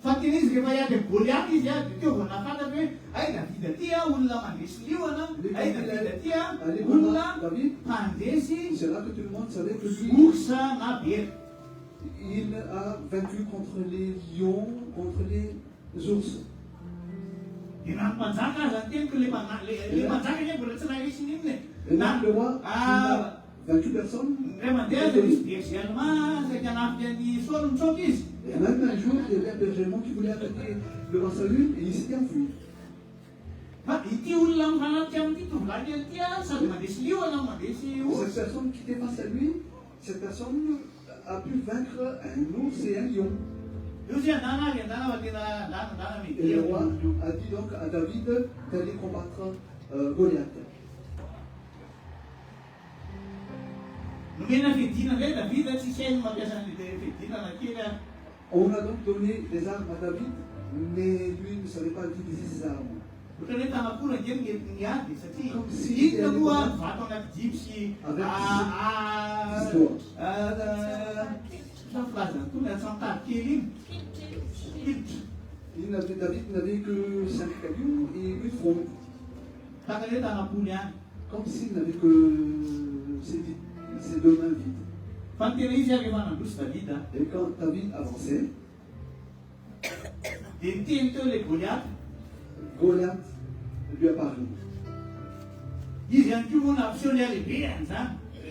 Fa tena izy rehefa hiady Goliath izy a dia teo vao nafantatra hoe ay Davida ty a olona mandresy liona, ay Davida ty a olona David, mpandresy c'est là que tout le monde savait que lui, oxa na bera. il a vaincu contre les lions, contre les ours. Et là, le roi n'a vaincu personne. Et même un jour, il y avait un berger allemand qui voulait attaquer le roi Saül et il s'était enfui. Cette personne qui était face à lui, cette personne a pu vaincre un ours et un lion. Et le roi a dit donc à David d'aller combattre Goliath. On a donc donné des armes à David, mais lui ne savait pas utiliser ses armes. Comme si il avait David n'avait que 5 cailloux et une fronde. Comme s'il n'avait que ses 2 mains vides. Et quand David avançait, Goliath lui apparut. Et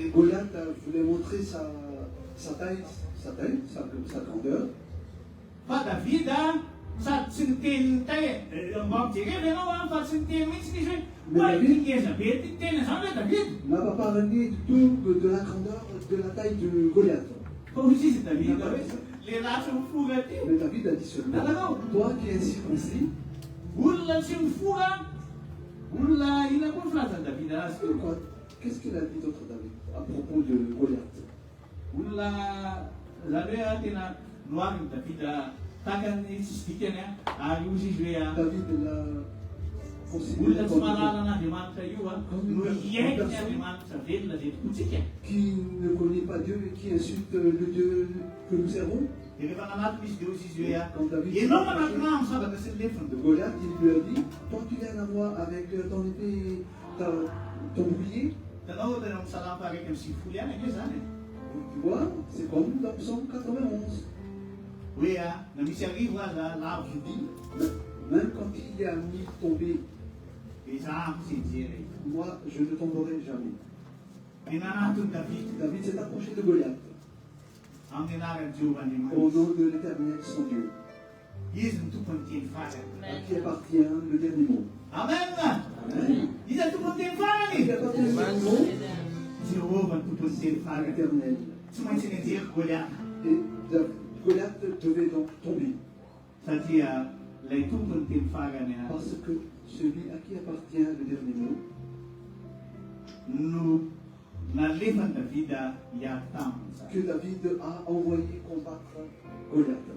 Goliath voulait montrer sa taille, sa grandeur. N'a pas parlé du tout de la grandeur, de la taille de Goliath. Mais David a dit seulement, toi qui es circoncis, qu'est-ce qu'il a dit d'autre David à propos de Goliath? David l'a considéré qui ne connaît pas Dieu et qui insulte le Dieu que nous servons. Quand David de Goliath, il lui a dit, toi tu viens à moi avec ton épée, ton bouclier. Tu vois, c'est comme dans Psaume 91. Même quand il y a mis tomber, moi je ne tomberai jamais. David s'est approché de Goliath. Au nom de l'Éternel, son Dieu, à qui appartient le dernier mot. Amen. Il appartient le dernier mot, l'Éternel. Et Goliath devait donc tomber. Parce que celui à qui appartient le dernier mot, que David a envoyé combattre Goliath.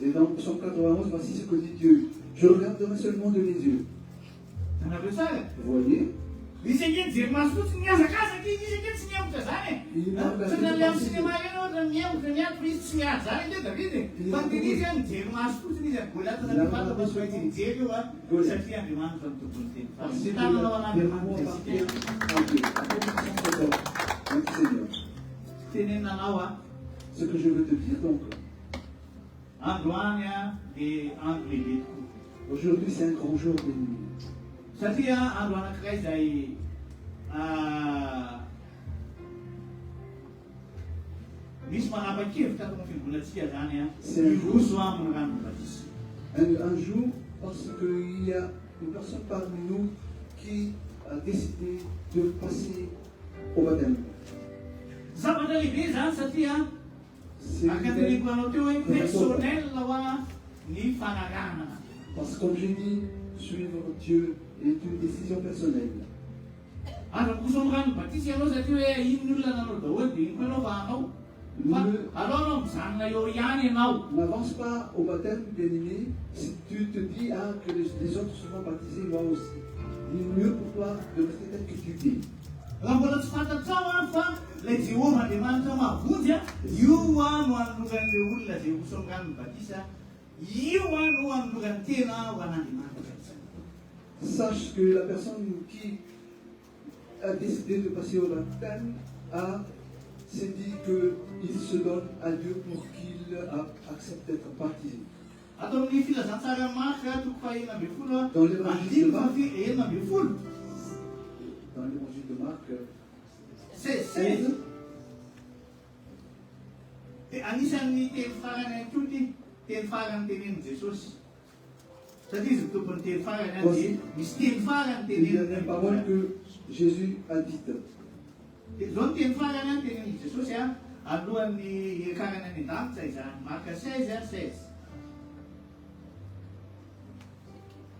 Et dans Psaume 91, voici ce que dit Dieu. Je regarderai seulement de mes yeux. Vous voyez? Il n'a ce que je veux te dire donc, aujourd'hui c'est un grand jour béni. C'est un jour parce qu'il y a une personne parmi nous qui a décidé de passer au baptême. C'est parce que comme j'ai dit, suivre Dieu est une décision personnelle. N'avance pas au baptême, bien-aimé, si tu te dis que les autres seront baptisés, moi aussi. Il est mieux pour toi de rester tel que tu es. Sache que la personne qui a décidé de passer au baptême s'est dit qu'il se donne à Dieu pour qu'il accepte d'être baptisé. Dans l'évangile de Marc 16, anisan'ny teny farany any koa ty teny farany tenenin Jesosy satria izy tompony teny farany any dia misy teny farany tenenin parole que Jésus a dite. Zao ny teny farany any tenenin Jesosy alohan'ny iakarany any an-danitra izany Marc 16:16.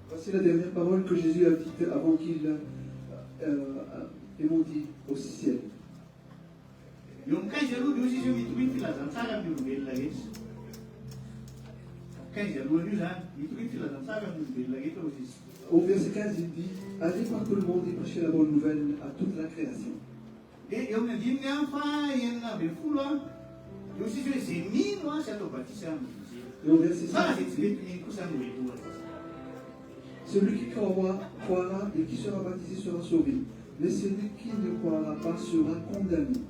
Voici la dernière parole que Jésus a dite avant qu'il est monté au ciel. Eo amin'ny 15 aloha io izy mitovy filazantsara amin'ny olombelona rehetra. 15 alohany io zany mitovy filazantsara amin'ny olombelona rehetra hozy izy. Au verset 15, il dit allez par tout le monde et prêchez la bonne nouvelle à toute la création. Dia eo amin'ny andininy fa enina ambin'ny folo eo izy hoe izay mino sy atao batisa amin'izy. Et au verset 5, zay tsy mety mino kosa ny oelohany. celui qui croira et qui sera baptisé sera sauvé, mais celui qui ne croira pas sera condamné.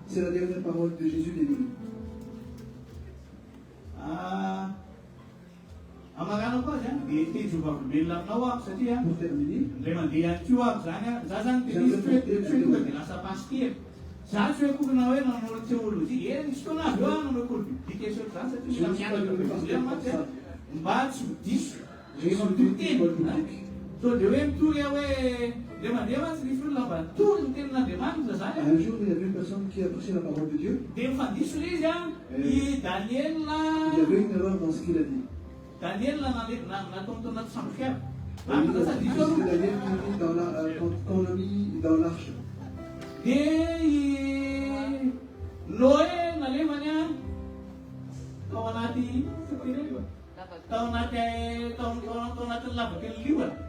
C'est la dernière parole de Jésus l'ennemi. Pour terminer, un jour, il y avait une personne qui a prêché la parole de Dieu. Il y avait une erreur dans ce qu'il a dit. Daniel qu'on l'a mis dans l'arche.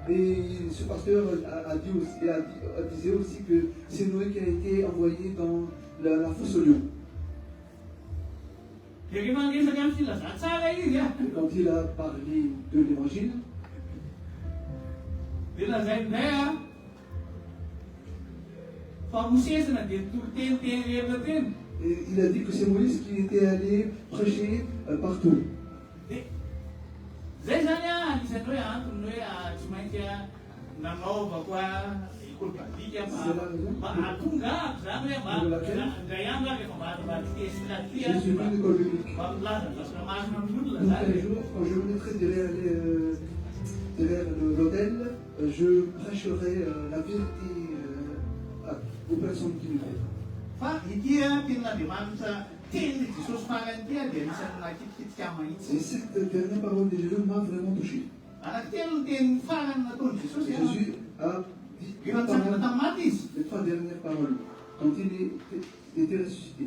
Et ce pasteur disait aussi que c'est Noé qui a été envoyé dans la fosse au lion. Quand il a parlé de l'évangile, il a dit que c'est Moïse qui était allé prêcher partout. C'est la raison. Je suis venu de l'école biblique. Donc un jour, quand je me mettrai derrière l'autel, je prêcherai la vérité aux personnes qui nous font. Et cette dernière parole de Jésus m'a vraiment touché. Jésus a dit les trois dernières paroles quand il était ressuscité.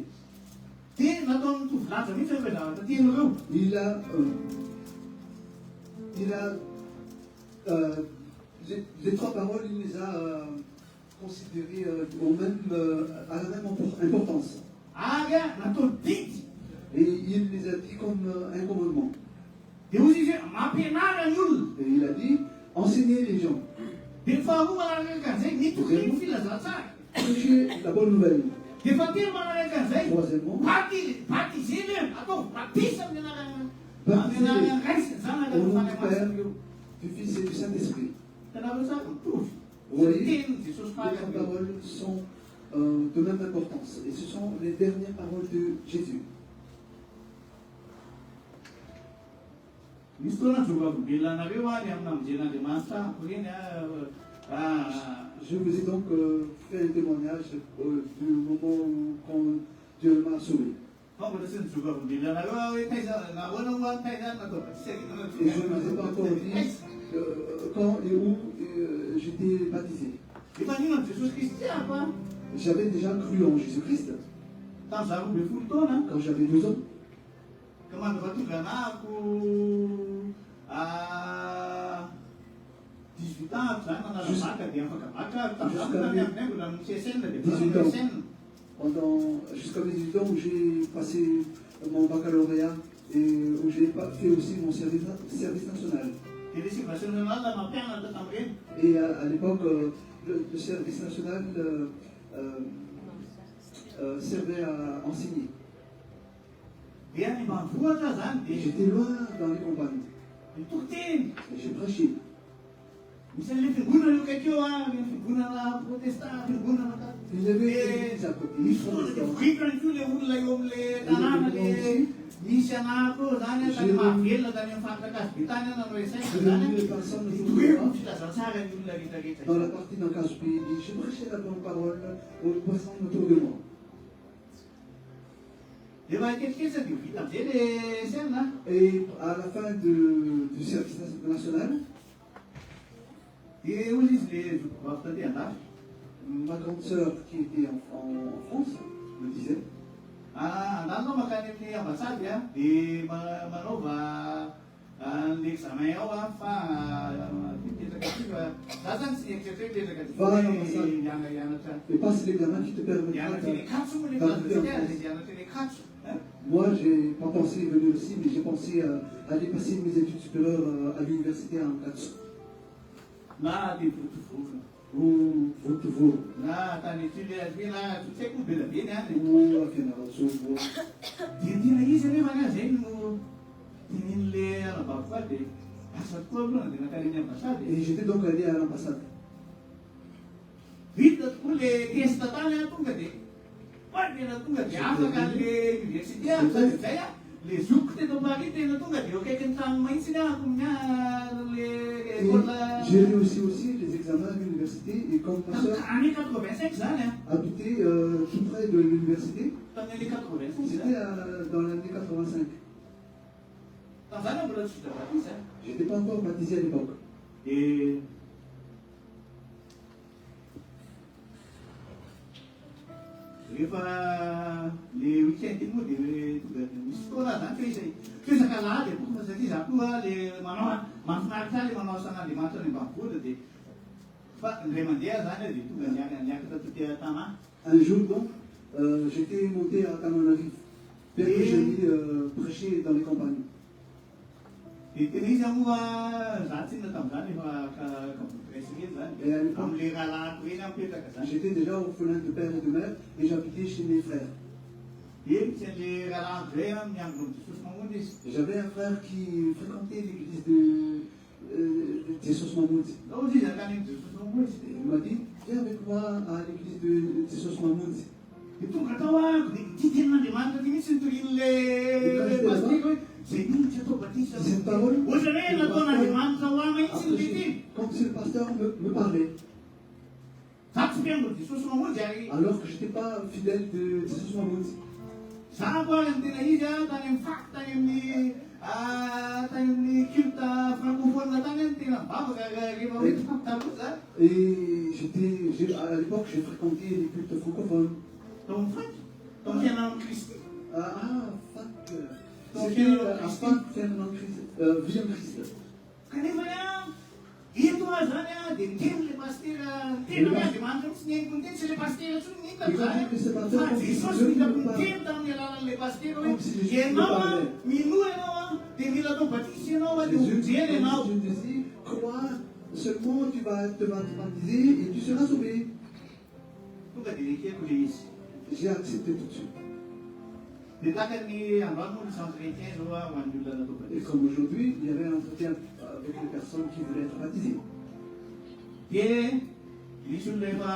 Les trois paroles, il les a considérées à la même importance. Et il les a dit comme un commandement. Et il a dit, enseignez les gens. Prêchez la bonne nouvelle. Troisièmement, baptisez-les au nom du Père, du Fils et du Saint-Esprit. Vous voyez, les trois paroles sont de même importance. Et ce sont les dernières paroles de Jésus. Je vous ai donc fait un témoignage du moment quand Dieu m'a sauvé. Et je ne vous ai pas encore dit quand et où j'étais baptisé. J'avais déjà cru en Jésus-Christ quand j'avais 12 ans. Jusqu'à mes 18 ans où j'ai passé mon baccalauréat et où j'ai fait aussi mon service national. Dia ilay Sylvestre national mampianatra tamin'ireny. Et à l'époque, le service national servait à enseigner. Dia ny ambanivohitra zany Et dia j'étais loin dans les campagnes. mitoko teny. Et j'ai prêché. Misy an'ilay fiangonana io kaikeo ilay fiangonana protestant, fiangonana Il y avait des églises à côté. misy fotoana dia vohitra ihany koa ilay olona eo amin'ilay tanàna le misy anako zany tany mahavelona tany amin'ny fahatrakasy be tany nanao esaika J'ai zany vu les personnes autour de hoe moi. fitazantsara ny olona rehetrarehetra. Dans la partie d'un cas pays, j'ai prêché la bonne parole aux personnes autour de moi. Dia mahakelikely dia vita amin'izay le serna. Et à la fin du service national, Dia hoy izy le zokovavy taty andafy. ma grande sœur qui était en France me disait Andalo makany amin'ny ambasady dia manaova l'examen ao fa mipetraka aty fa za zany tsy eritreritry hoe mipetraka aty hianatra et passe l'examen qui te permettra hianatra eny Ankatso moa le filazatsika izy hianatra eny Ankatso. Moi, j'ai pas pensé venir ici, mais j'ai pensé à aller passer mes études supérieures à l'université à Ankatso. Na dia votovoro Ou Vancouver, na tany Tuléazé na tsy haiko be be ny any. ou à Fianarantsoa. Dia tena izy anefa na zay no tinin'le anabavy dia asa tokoa aloha dia nakany amin'ny ambasady. Et j'étais donc allé à l'ambassade. Vita tokoa le testa tany tonga dia tena tonga dia afaka le université zay le zoko teto Paris tena tonga dia eo akaikin'ny trano mahitsy ny ahako le Et école j'ai réussi aussi les examens à l'université, et comme ma soeur année 85 zany habitait tout près de l'université, tamin'ny année 85 c'était zany dans l'année 85. tamin'izany mbola tsy vita batisa Je n'étais pas encore baptisé à l'époque. dia rehefa le weekend iny moa dia tonga dia misy fotoana zany fesaka lahady akoa satria za koa le manao mahafinaritra le manao asan'Andriamanitra any ambanivohitra dia fa indray mandeha zany dia tonga niakatra taty tanàna. Un jour donc, j'étais monté à Tananarive, bien que j'allais prêcher dans les campagnes. Dia tena izy moa za tsinona tamin'izany efa kabopresiny Et à zany l'époque, amin'le rahalahako eny mipetraka zany. j'étais déjà orphelin de père et de mère, et j'habitais chez mes frères. Dia misy an'le rahalahako zay miandro amin'ny Jesosy mamonjy izy. Et j'avais un frère qui fréquentait l'église de Jesus Mamounzi. Ao izy akany amin'ny Jesosy mamonjy Et dia il m'a dit, viens avec moi à l'église de Jesus Mamounzi. dia tonga tao dia ty tenin'Andriamanitra ty mihitsy nytorian'le pastera hoe zay mihitsy atao batisa. Cette parole, Ohatra hoe nataon'Andriamanitra ho ahy mihitsy ny après, lety. comme si le pasteur me parlait, Za tsy mpiandro Jesosy mamonjy ary alors que je n'étais pas fidèle de Jesus Mamounzi. za koa ny tena izy tany amin'ny faky tany amin'ny culte francophone tany tena mivavaka rehefa hoe taloha za Et à l'époque, j'ai fréquenté les cultes francophones. tao amin'ny faky tao amin'ny fiainana amin'ny Kristy. Fac. C'était à Fac Fernand Christ, William Christ. Kanefa eto zany dia miteny le pastera tena hoe Andriamanitra mihitsy ny haingo niteny sy le pastera tsy ny hita zany fa Jesosy hitako niteny tamin'ny alalan'le pastera hoe ianao minoa ianao dia mila atao batisy ianao dia hojery ianao. Je te dis, crois seulement, tu vas te baptiser et tu seras sauvé. Tonga dia lekeko le izy. J'ai accepté tout de suite. Dia tahaka ny androany moa ny centre chrétien zao ho an'ny olona natao Et batisy. comme aujourd'hui, il y avait un entretien avec les personnes qui voulaient être baptisées. Dia misy olona efa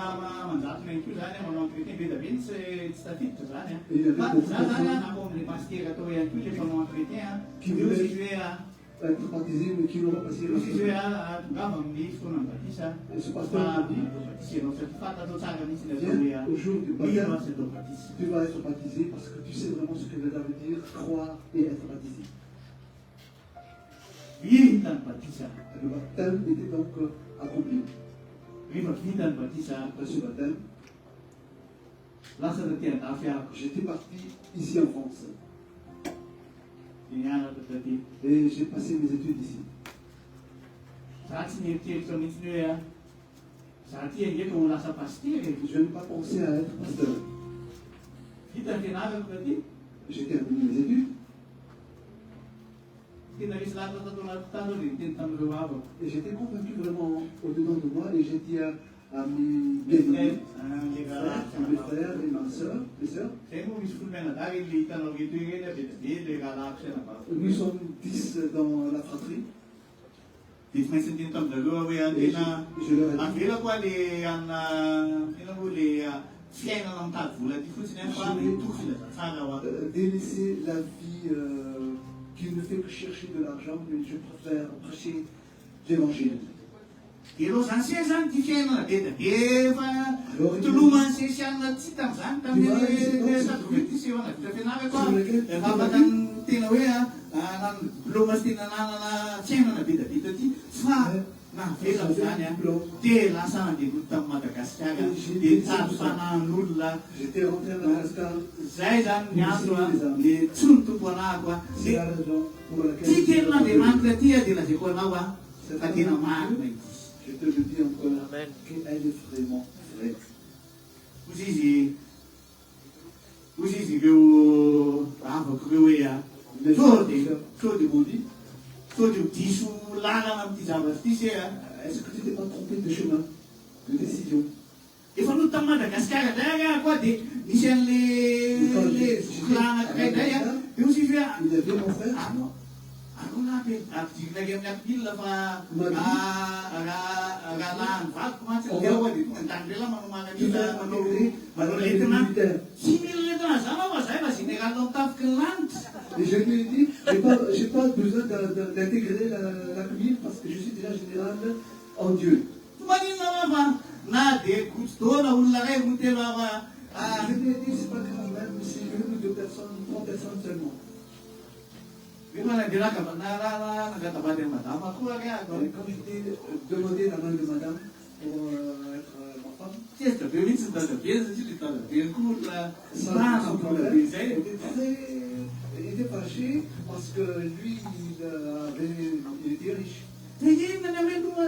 manjatona iny koa zany manao entretien be da be tsy tafiditra zany fa za zany nako amin'le pastera atao ihany koa le mpanao entretien io izy hoe Être baptisé, mais qui n'ont pas passé io izy hoe la tongava amin'ny fotoana ny batisa Et ce fa pasteur me dit, batisy ianao satria fantatao tsara mihitsy ny atao viens hoe au jour du ino baptême, asy atao batisy. tu vas être baptisé parce que tu sais vraiment ce que cela veut dire, croire et être baptisé. Iny tany batisa Le baptême était donc accompli. rehefa vita ny batisa Après ce baptême, lasa taty andafy ahako j'étais parti ici en France dia nianatra taty. et j'ai passé mes études ici. Za tsy nieritreritra mihitsy ny hoe za ty ndraiky ho lasa pastery. Je n'ai pas pensé à être pasteur. Vita ny fianarako taty J'ai terminé mes études. tena misy Et j'étais convaincu vraiment au-dedans de moi et j'ai dit à mes bien-aimés, à mes frères et ma soeur, mes sœurs, nous sommes 10 dans la fratrie. Et je leur ai dit, délaisser la vie qui ne fait que chercher de l'argent, mais je préfère prêcher l'évangile. Et los anciens gens qui viennent là, tout le monde s'est chargé de ça, tant mieux les activités, c'est vrai. Je fais n'importe quoi. Et va pas dans Tinoéa, l'homme est dans la tienne, la vie de petit, fa, na, fait la fania, t'es là, ça, des bouts de Madagascar, des tapana, nulla. J'étais rentré à Madagascar. Zaidan, Niaswa, les Tsuntu Ponagua, c'est la raison pour laquelle. Si tu as des manquetia de la Seconawa, c'est pas des nomades. Je te le dis encore, qu'elle est vraiment vraie. Vous disiez que vous avez est-ce que tu t'es pas trompé de chemin, de décision? Il faut nous tomber de cascade, derrière quoi, des Michel les clans, et aussi je il a bien mon frère. Ah non. Aku nabi, abdi lagi nak bila fa, agalan, fat macam dia awak itu tentang dia mana mana kita menurut itu nak, simil itu nak sama mas saya masih nekat nonton kelan. Et je lui ai dit, j'ai pas besoin d'intégrer la commune parce que je suis déjà général en Dieu. Cuma ni nama apa? Nah dia kusto na ulang mutel apa? Je lui ai dit, c'est pas grave, même si je veux 2 personnes, 3 personnes seulement. Gimana dia nak kata pada madam aku lagi aku. Quand je t'ai demandé la main de madame pour être ma femme, c'est ça, bien sûr, c'est bien sûr, bien cool là. ça il était fâché parce que lui il était riche. Jadi mana berdua,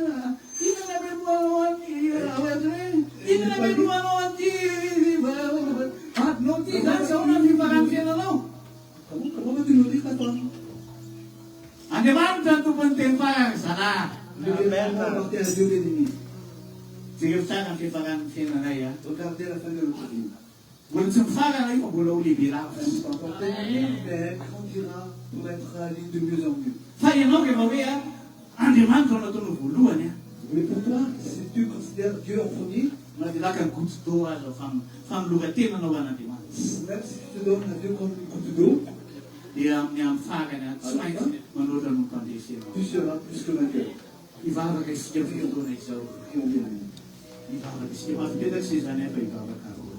ini mana berdua ini mana berdua nanti, nanti dah seorang di barang siapa lo? Comment veux-tu nourrir ta femme? Anda mana tu penting barang sana? Ne viens pas porter un Dieu ennemi. Jika kita nak barang siapa raya, Regardez la fin de notre vie. belum sempat lagi mau bolau di bilang. On va porter un Dieu, mais elle grandira pour être allée de mieux en mieux. Saya nak ke bawa ya, anda mana tu nak buluan ya? Mais pour toi, si tu considères Dieu en premier, Nanti akan kusto atau fam lugatin mana nanti mana. même si tu te donnes à Dieu comme une goutte d'eau, Dia yang fakan ya, semai menurut kondisi. tu seras plus que vainqueur. Ibarat ke setiap itu nih jauh. Prions bien. Ibarat ke setiap itu dah sisanya apa ibarat kau.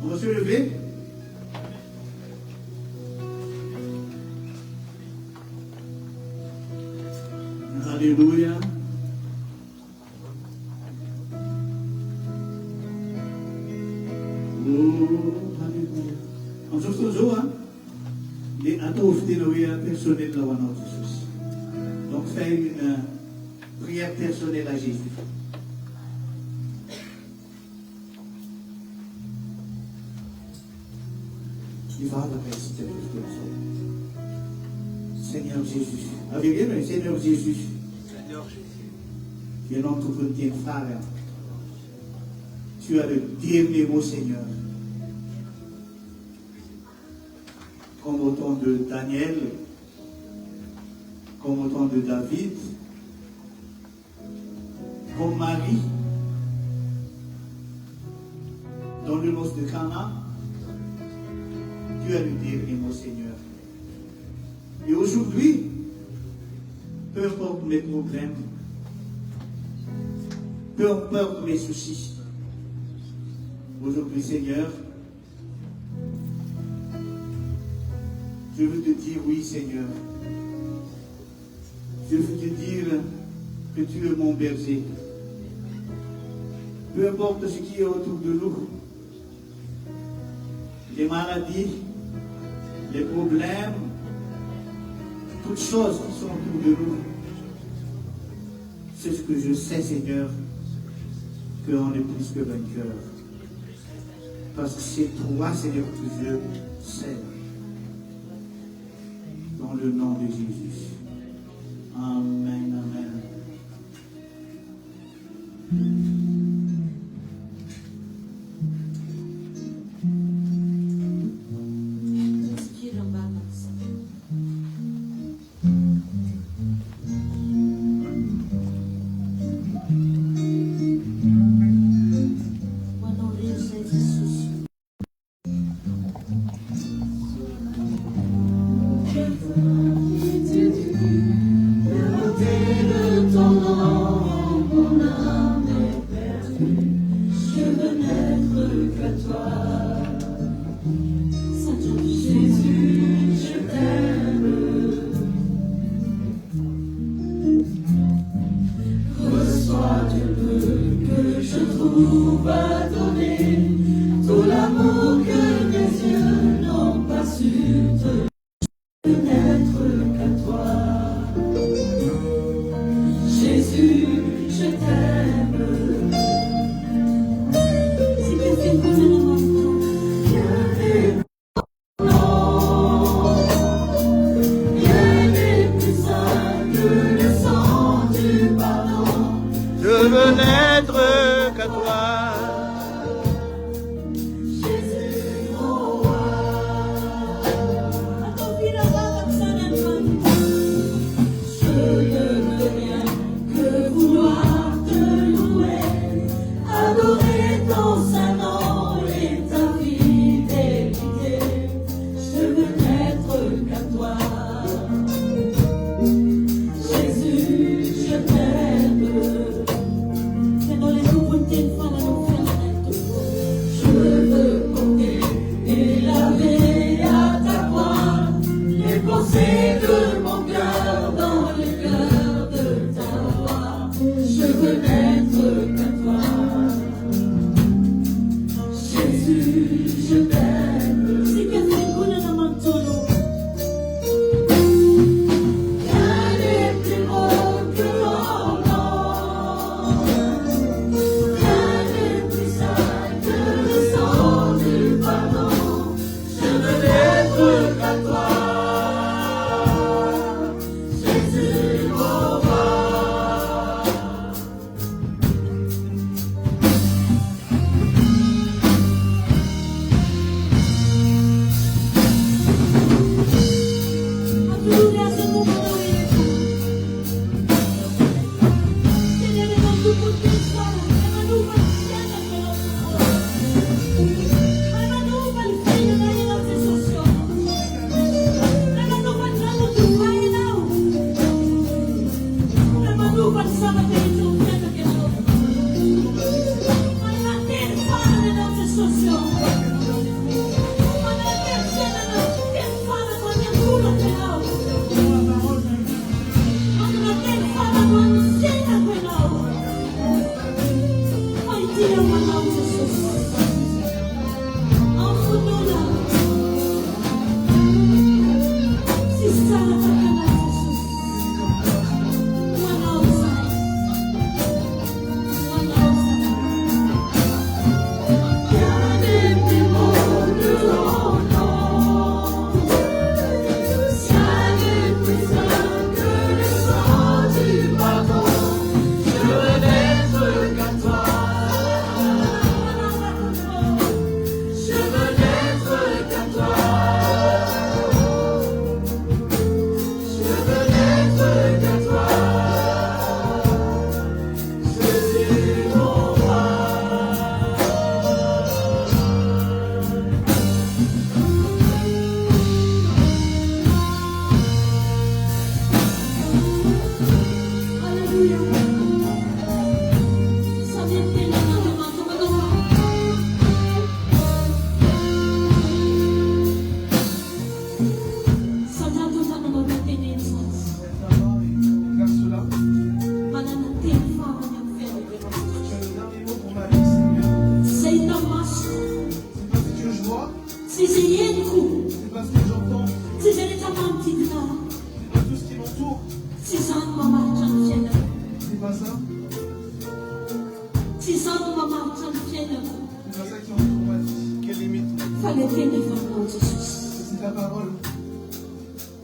On va se lever. Alléluia. Oh, alléluia. On se retrouve hein. Les attentes de nos personnels là on Jésus. Donc fais une prière personnelle à Jésus. Il va la réciter Seigneur Jésus. Avec lui, Seigneur Jésus. Seigneur Jésus. Tu es notre petit frère. Tu as le dernier mot, Seigneur. Comme au temps de Daniel, comme au temps de David, comme Marie, dans le noce de Cana, tu as le dernier mot, Seigneur. Et aujourd'hui, peu importe mes problèmes, peu importe mes soucis, aujourd'hui, Seigneur, je veux te dire oui, Seigneur. Je veux te dire que tu es mon berger. Peu importe ce qui est autour de nous, les maladies, les problèmes, toutes choses qui sont autour de nous, c'est ce que je sais, Seigneur, qu'on est plus que vainqueur. Parce que c'est toi, Seigneur, que je sais. Dans le nom de Jésus. Amen, amen. Respire en bas,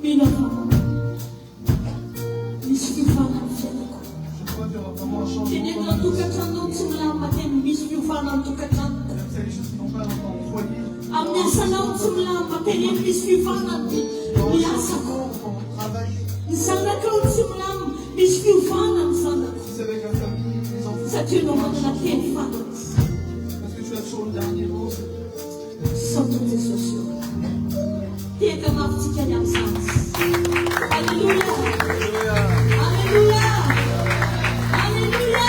mila famo misy fiofana amin'ny fiainako Je crois qu'il y aura vraiment un changement. tenenina tokatrano tsy milama teny misy fiofana amin'ny tokatrano Même si les choses qui n'ont pas dans ton foyer, amin'ny asanao tsy milama teny misy fiofana ny asako dans ton travail, ny zanakao tsy milama misy fiofana ny zanako si c'est avec la famille, les enfants, satria no manana teny fanatsy parce que tu as toujours le dernier mot. Santo Jesús io tiaka mafitsika ny amin'ny sansy alleluia alleluia alleluia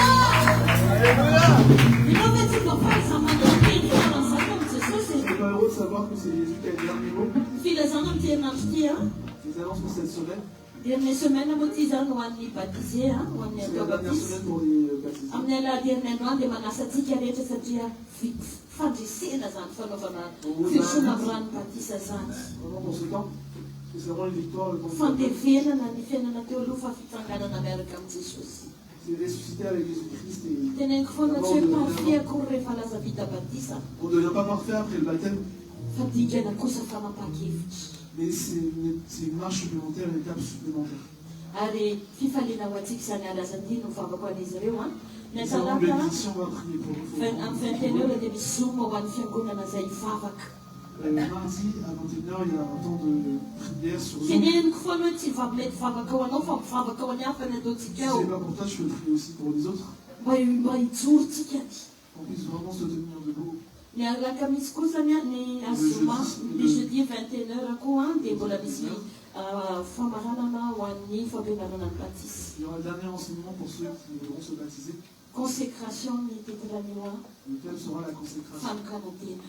ianao ve tsy mafahazamana teny faranzaka amin'ny Jesosy On n'est pas heureux de savoir que c'est Jésus qui a le dernier mot. filazana amin'ny herinandro ty a Les annonces pour cette semaine, dia ny semaine moa ty zany ho an'ny baptisé a ho an'ny c'est la atao dernière baptise semaine pour les baptisés. amin'ny alahady herinandro dia manasa antsika rehetra satria fandresena zany fanaovana fiosona amin'ny rano batisa zany Vraiment pour ce temps, parce que c'est vraiment une victoire, le temps de fandevenana ny fiainana teo aloha fa fitsanganana miaraka amin'ny Jesosy c'est ressuscité avec Jésus-Christ et teneniko foana tsy hoe parfiako rehefa laza vita batisa on ne devient pas parfait après le baptême, fa dikana kosa fanapakevitra mais c'est une marche supplémentaire, une étape supplémentaire. ary fifaliana ho antsika izany alazan'ity no vavako an'izy ireo a ny C'est vraiment atalata bénédiction, on va prier pour vous. amin'ny 21 heure dia misy zoma ho an'ny fiangonana izay hivavaka Mardi à 21h, il y a un temps de prière sur Zoom. teneniko foana hoe tsy mety vavaka ho anao fa mivavaka ho any hafa ny ataontsika Si ao c'est pas pour toi, je peux prier aussi pour les autres, mba hijorotsika qu'on puisse vraiment se tenir debout. ny araka misy kosa ny ny azoma ny jeudi 21 heure koa dia mbola misy famaranana ho an'ny fampianarana ny batisa Il y aura le dernier enseignement pour ceux qui voudront se baptiser. consécration ny tetirany eo a Le thème sera la consécration. fanokana-tena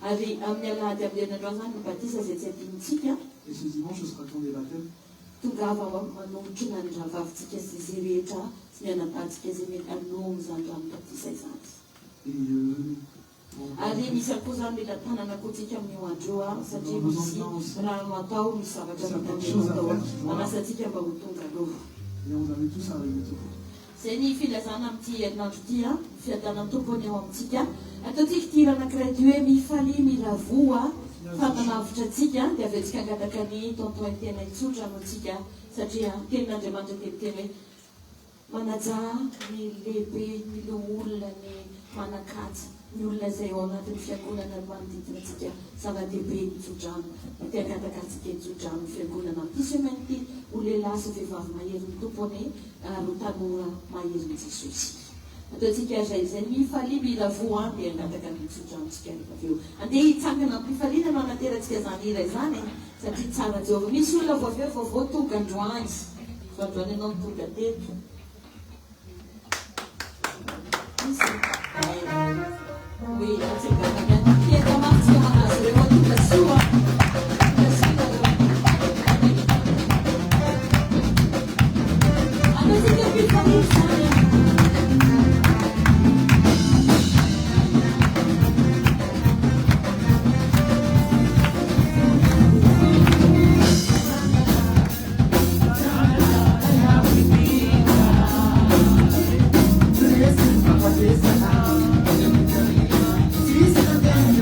ary amin'ny alahady amin'ny herinandro zany ny batisa izay tsy adinitsika Et ce dimanche, ce sera le temps des baptêmes. tonga ava manombotra na ny ravavintsika zay rehetra sy ny anabatsika zay mety anomy zany rano batisa izany Et ary misy akoa zany mila tanana kotsika amin'io andro eo a satria misy rano atao misy zavatra vitan'io atao manasa atsika mba ho tonga aloha on avait tous arrivé tôt. zay ny filazana amin'ity herinandro ty a fiadanany tompony eo amintsika ataontsika tira anankiray ty hoe mifaly milavoa fa manavitra atsika dia avy antsika angataka ny tonton tena itsotra no tsika satria tenin'andriamanitra teniteny hoe manaja ny lehibe ny lo olona ny manakaja ny olona zay ao anatin'ny fiangonana ny manodidina atsika zava-dehibe nitsodrano te angataka atsika nitsodrano ny fiangonana ty semaine ty ho lehilahy sy vehivavy maherin'ny tompony ro tanora maherin'i Jesosy ataontsika zay mifaly milavoa dia angataka ny nitsodranotsika rehefa avy eo andeha hitsangana am-pifaliana no anaterantsika zany iray zany satria tsara Jehovah misy olona voavy eo fa voatonga androany fa androany ianao mitonga teto oui, c'est bien. Qui est comment tu as je vais voir tout le soir. Alors, c'est que plus famille, Please,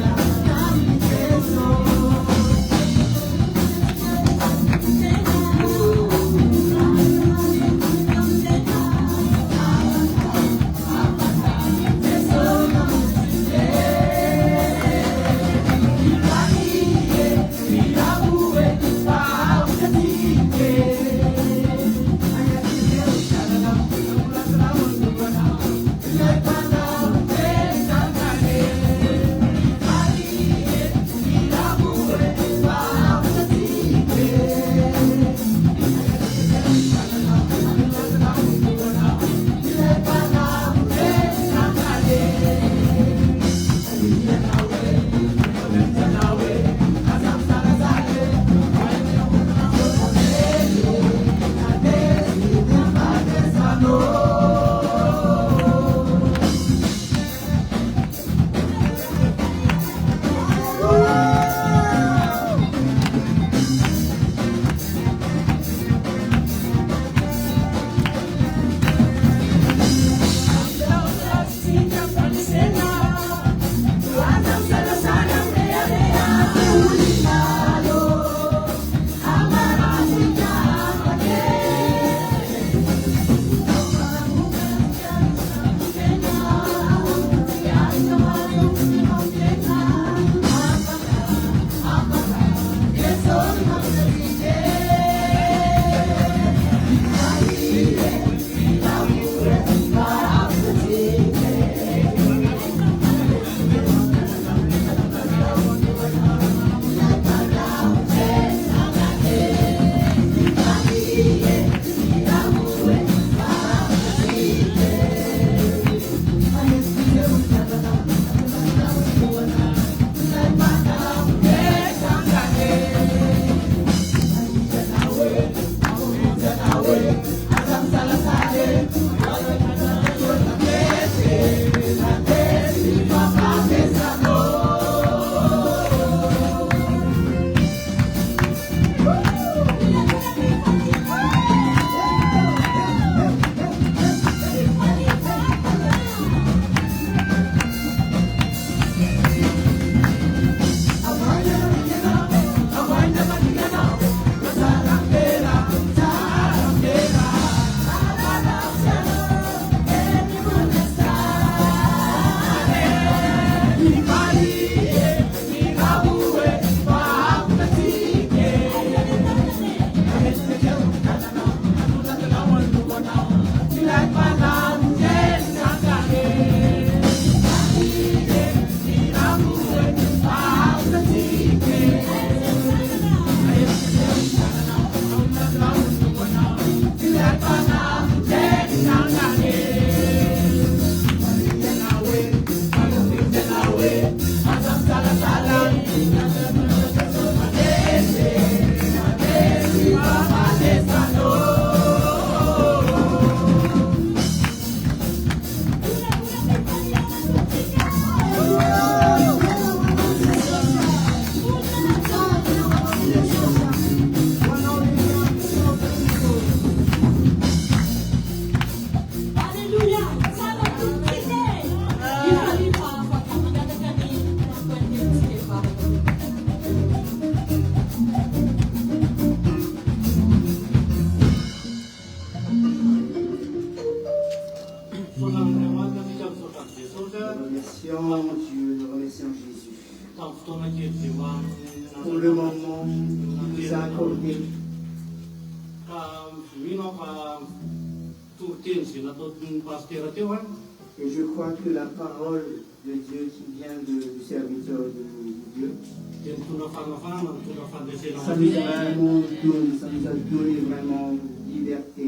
le moment qui nous a accordé. Et je crois que la parole de Dieu qui vient du serviteur de Dieu, ça nous a donné vraiment liberté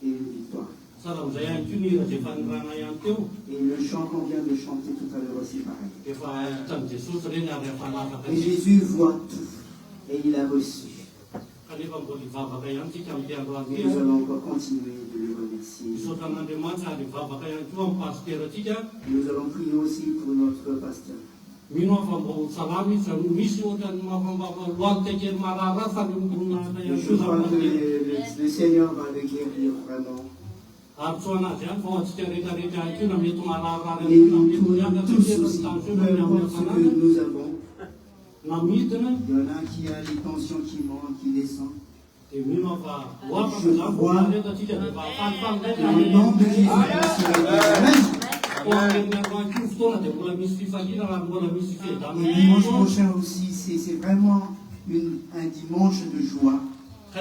et victoire. Et le chant qu'on vient de chanter tout à l'heure aussi pareil. Et Jésus voit tout et il a reçu. Et nous allons encore continuer de le remercier. Nous allons prier aussi pour notre pasteur. Je crois que le Seigneur va le guérir vraiment. Et tous aussi, peu importe ce que nous avons, il y en a qui a les tensions qui montent, qui descendent. Je vois le nom de Jésus. Le dimanche prochain aussi, c'est vraiment un dimanche de joie. Et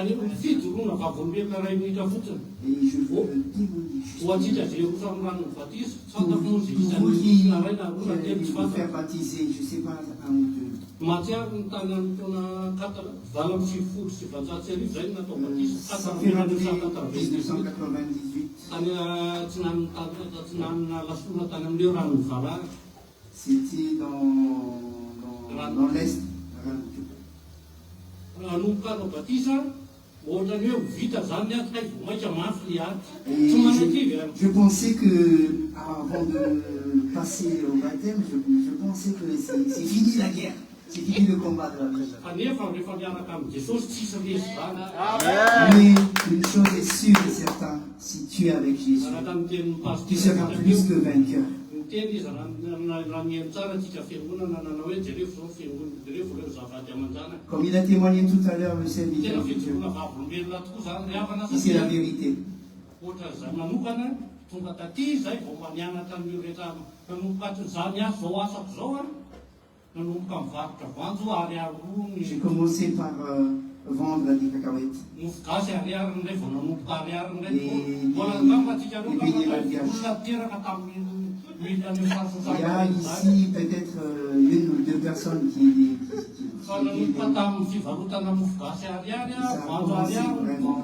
je veux témoigner pour vous qui vous faire baptiser, je ne sais pas, un ou deux. Ça fait rappeler 1998. C'était dans l'Est. Et je pensais que, avant de passer au baptême, je pensais que c'est fini la guerre. C'est fini le combat de la vie. Mais une chose est sûre et certaine, si tu es avec Jésus, tu seras plus que vainqueur. Comme il a témoigné tout à l'heure, le serviteur de Dieu, c'est la vérité. J'ai commencé par vendre des cacahuètes et payer l'algage. Il y a ici peut-être une ou deux personnes qui ça a commencé vraiment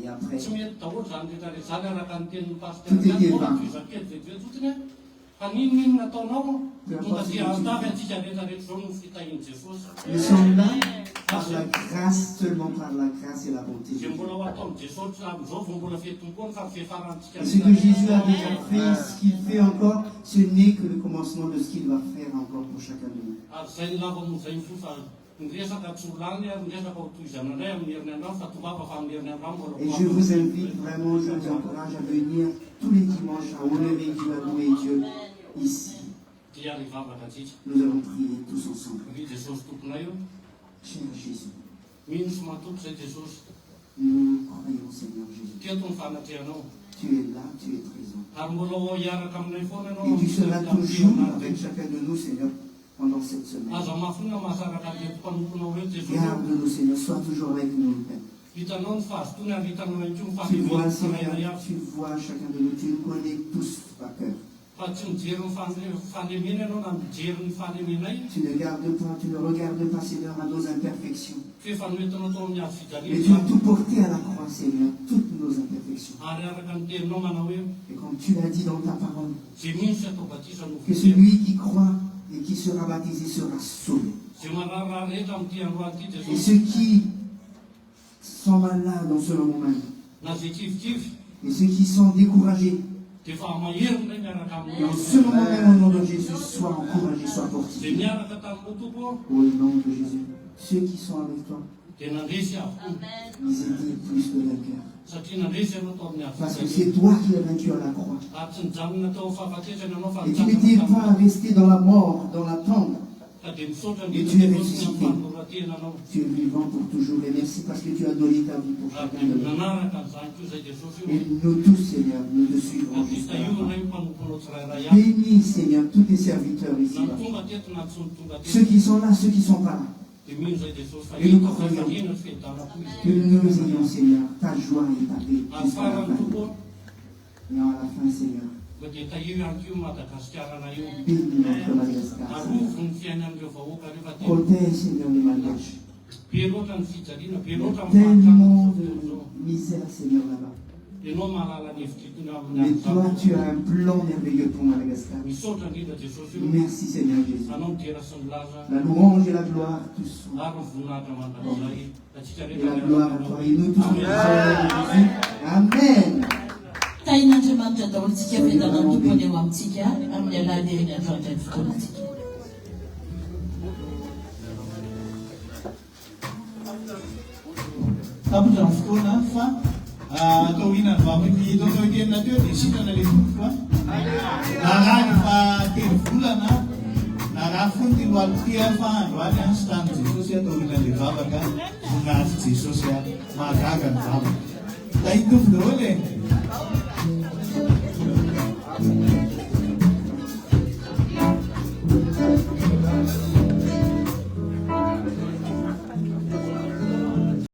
et après, tout était vain. Nous sommes là par la grâce, seulement par la grâce et la bonté de Dieu. Et ce que Jésus a déjà fait, ce qu'il fait encore, ce n'est que le commencement de ce qu'il va faire encore pour chacun de nous. Et je vous invite vraiment, je vous encourage à venir tous les dimanches à honorer Dieu, à louer Dieu ici. Nous allons prier tous ensemble. Cher Jésus, nous croyons Seigneur Jésus. Tu es là, tu es présent. Et tu seras toujours avec chacun de nous, Seigneur, pendant cette semaine. Garde-nous, Seigneur, sois toujours avec nous, Père. Tu vois, Seigneur, tu vois chacun de nous, tu nous connais tous par cœur. Tu ne regardes pas, Seigneur, à nos imperfections. Mais tu as tout porté à la croix, Seigneur, toutes nos imperfections. Et comme tu l'as dit dans ta parole, que celui qui croit et qui sera baptisé sera sauvé. Et ceux qui sont malades en ce moment même, et ceux qui sont découragés, et en ce moment même, au nom de Jésus, sois encouragés, sois fortifiés. Au nom de Jésus, ceux qui sont avec toi, ils étaient plus que vainqueurs. Parce que c'est toi qui as vaincu à la croix. Et tu n'étais pas resté dans la mort, dans la tombe. Et tu es ressuscité. Tu es vivant pour toujours. Et merci parce que tu as donné ta vie pour chacun de nous. Et nous tous, Seigneur, nous te suivrons jusqu'à la fin. Bénis, Seigneur, tous tes serviteurs ici. Ceux qui sont là, ceux qui ne sont pas là. Et nous croyons que nous ayons, Seigneur, ta joie et ta paix jusqu'à la fin. Et à la fin, Seigneur, bénis notre Madagascar. Protège, Seigneur, les Malgaches. Il y a tellement de misère, Seigneur, là-bas. Mais toi, tu as un plan merveilleux pour Madagascar. Merci, Seigneur Jésus. La louange et la gloire, tous sont. Et la gloire à toi. Et nous tous, nous Jésus. Amen. Tain'Andriamanitra daholo tsika vedana tompony eo amintsika amin'ny alalan'ny androany fotoanatsika. Tapitra ny fotoana fa atao hihinany vaventy tao tenina teo dia sitrana le tompo naraha fa telo volana naraha fony ty loality fa androany any sy tany Jesosy atao hihinan'le vavaka voninahitra Jesosy mahagaga ny vavaka. Da hitovy daholo e.